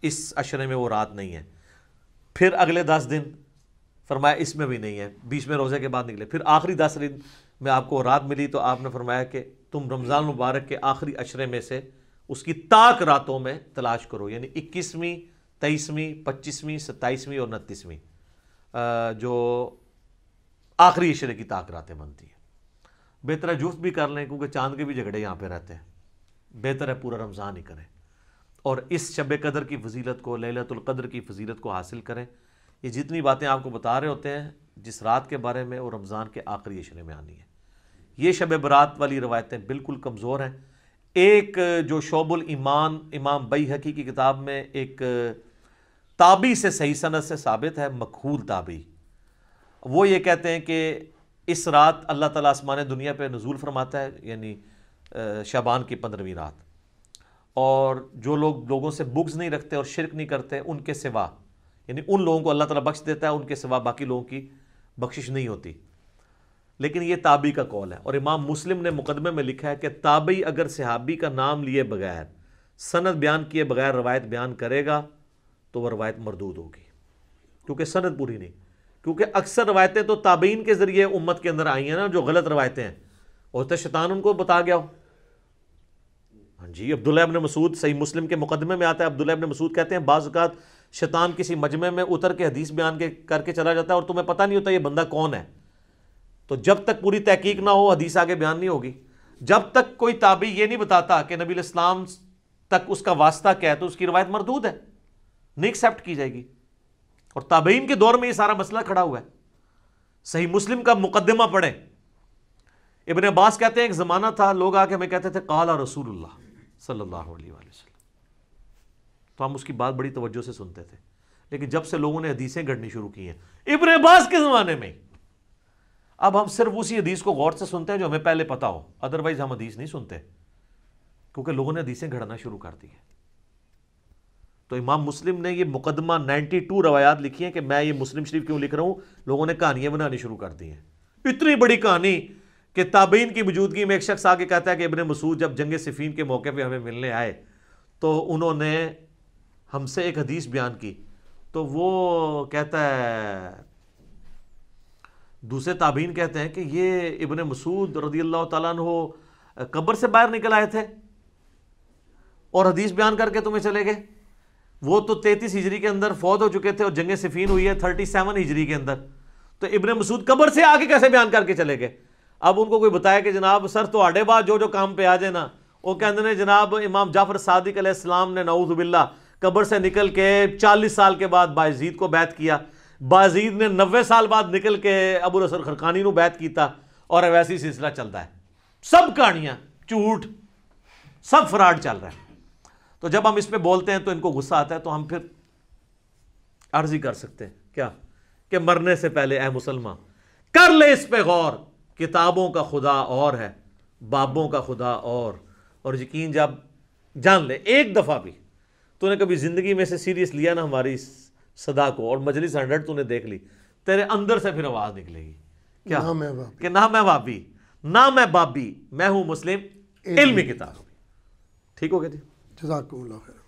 اس عشرے میں وہ رات نہیں ہے. پھر اگلے 10 دن فرمایا اس میں بھی نہیں ہے، بیچ میں روزے کے بعد نکلے. پھر آخری 10 دن میں آپ کو رات ملی تو آپ نے فرمایا کہ تم رمضان مبارک کے آخری عشرے میں سے اس کی طاق راتوں میں تلاش کرو، یعنی 21ویں 23ویں 25ویں 27ویں اور 29ویں جو آخری عشرے کی طاق راتیں بنتی ہیں. بہتر ہے جفت بھی کر لیں کیونکہ چاند کے بھی جھگڑے یہاں پہ رہتے ہیں، بہتر ہے پورا رمضان ہی کریں اور اس شب قدر کی فضیلت کو، لیلۃ القدر کی فضیلت کو حاصل کریں. یہ جتنی باتیں آپ کو بتا رہے ہوتے ہیں جس رات کے بارے میں وہ رمضان کے آخری عشرے میں آنی ہے. یہ شب برات والی روایتیں بالکل کمزور ہیں. ایک جو شعب الایمان امام بیہقی کی کتاب میں ایک تابعی سے صحیح سند سے ثابت ہے، مکحول تابعی، وہ یہ کہتے ہیں کہ اس رات اللہ تعالیٰ آسمان دنیا پہ نزول فرماتا ہے، یعنی شعبان کی 15ویں رات. اور جو لوگوں سے بغض نہیں رکھتے اور شرک نہیں کرتے ان کے سوا، یعنی ان لوگوں کو اللہ تعالیٰ بخش دیتا ہے، ان کے سوا باقی لوگوں کی بخشش نہیں ہوتی. لیکن یہ تابعی کا قول ہے. اور امام مسلم نے مقدمے میں لکھا ہے کہ تابعی اگر صحابی کا نام لیے بغیر، سند بیان کیے بغیر روایت بیان کرے گا تو وہ روایت مردود ہوگی، کیونکہ سند پوری نہیں. کیونکہ اکثر روایتیں تو تابعین کے ذریعے امت کے اندر آئی ہیں نا، جو غلط روایتیں ہیں، اور تو شیطان ان کو بتا گیا ہو. ہاں جی، عبداللہ ابن مسعود صحیح مسلم کے مقدمے میں آتا ہے، عبداللہ ابن مسعود کہتے ہیں بعض اوقات شیطان کسی مجمع میں اتر کے حدیث بیان کر کے چلا جاتا ہے اور تمہیں پتہ نہیں ہوتا یہ بندہ کون ہے. تو جب تک پوری تحقیق نہ ہو حدیث آگے بیان نہیں ہوگی. جب تک کوئی تابعی یہ نہیں بتاتا کہ نبی علیہ السلام تک اس کا واسطہ کیا ہے تو اس کی روایت مردود ہے، نہیں ایکسیپٹ کی جائے گی. اور تابعین کے دور میں یہ سارا مسئلہ کھڑا ہوا ہے. صحیح مسلم کا مقدمہ پڑھیں. ابن عباس کہتے ہیں ایک زمانہ تھا لوگ آ کے ہمیں کہتے تھے قال رسول اللہ صلی اللہ علیہ وآلہ وسلم، تو ہم اس کی بات بڑی توجہ سے سنتے تھے. لیکن جب سے لوگوں نے حدیثیں گھڑنی شروع کی ہیں ابن عباس کے زمانے میں، اب ہم صرف اسی حدیث کو غور سے سنتے ہیں جو ہمیں پہلے پتا ہو، ادروائز ہم حدیث نہیں سنتے، کیونکہ لوگوں نے حدیثیں گھڑنا شروع کر دی ہیں. تو امام مسلم نے یہ مقدمہ 92 روایات لکھی ہیں کہ میں یہ مسلم شریف کیوں لکھ رہا ہوں. لوگوں نے کہانیاں بنانی شروع کر دی ہیں، اتنی بڑی کہانی کہ تابعین کی موجودگی میں ایک شخص آگے کہتا ہے کہ ابن مسعود جب جنگ صفین کے موقع پہ ہمیں ملنے آئے تو انہوں نے ہم سے ایک حدیث بیان کی. تو وہ کہتا ہے، دوسرے تابعین کہتے ہیں کہ یہ ابن مسعود رضی اللہ تعالیٰ عنہ قبر سے باہر نکل آئے تھے اور حدیث بیان کر کے تمہیں چلے گئے. وہ تو 33 ہجری کے اندر فوت ہو چکے تھے اور جنگ صفین ہوئی ہے 37 ہجری کے اندر، تو ابن مسعود قبر سے آگے کیسے بیان کر کے چلے گئے؟ اب ان کو کوئی بتایا کہ جناب سر تو آڑے بعد جو کام پہ آ جائے نا، وہ کہتے ہیں جناب امام جعفر صادق علیہ السلام نے نعوذ باللہ قبر سے نکل کے 40 سال کے بعد بایزید کو بیعت کیا، بایزید نے 90 سال بعد نکل کے ابو الحسن خرقانی نو بیعت کیتا، اور ویسی سلسلہ چلتا ہے. سب کہانیاں جھوٹ، سب فراڈ چل رہا ہے. تو جب ہم اس پہ بولتے ہیں تو ان کو غصہ آتا ہے، تو ہم پھر عرض ہی کر سکتے ہیں کیا کہ مرنے سے پہلے اے مسلمان کر لے اس پہ غور، کتابوں کا خدا اور ہے، بابوں کا خدا اور یقین جب جان لے ایک دفعہ بھی تو نے کبھی زندگی میں سے سیریس لیا نا ہماری صدا کو، اور مجلس 100 تو نے دیکھ لی، تیرے اندر سے پھر آواز نکلے گی کیا کہ نہ میں وابی نہ میں بابی، میں ہوں مسلم علمی کتاب. ٹھیک ہو گیا جی، جزاکم اللہ خیر.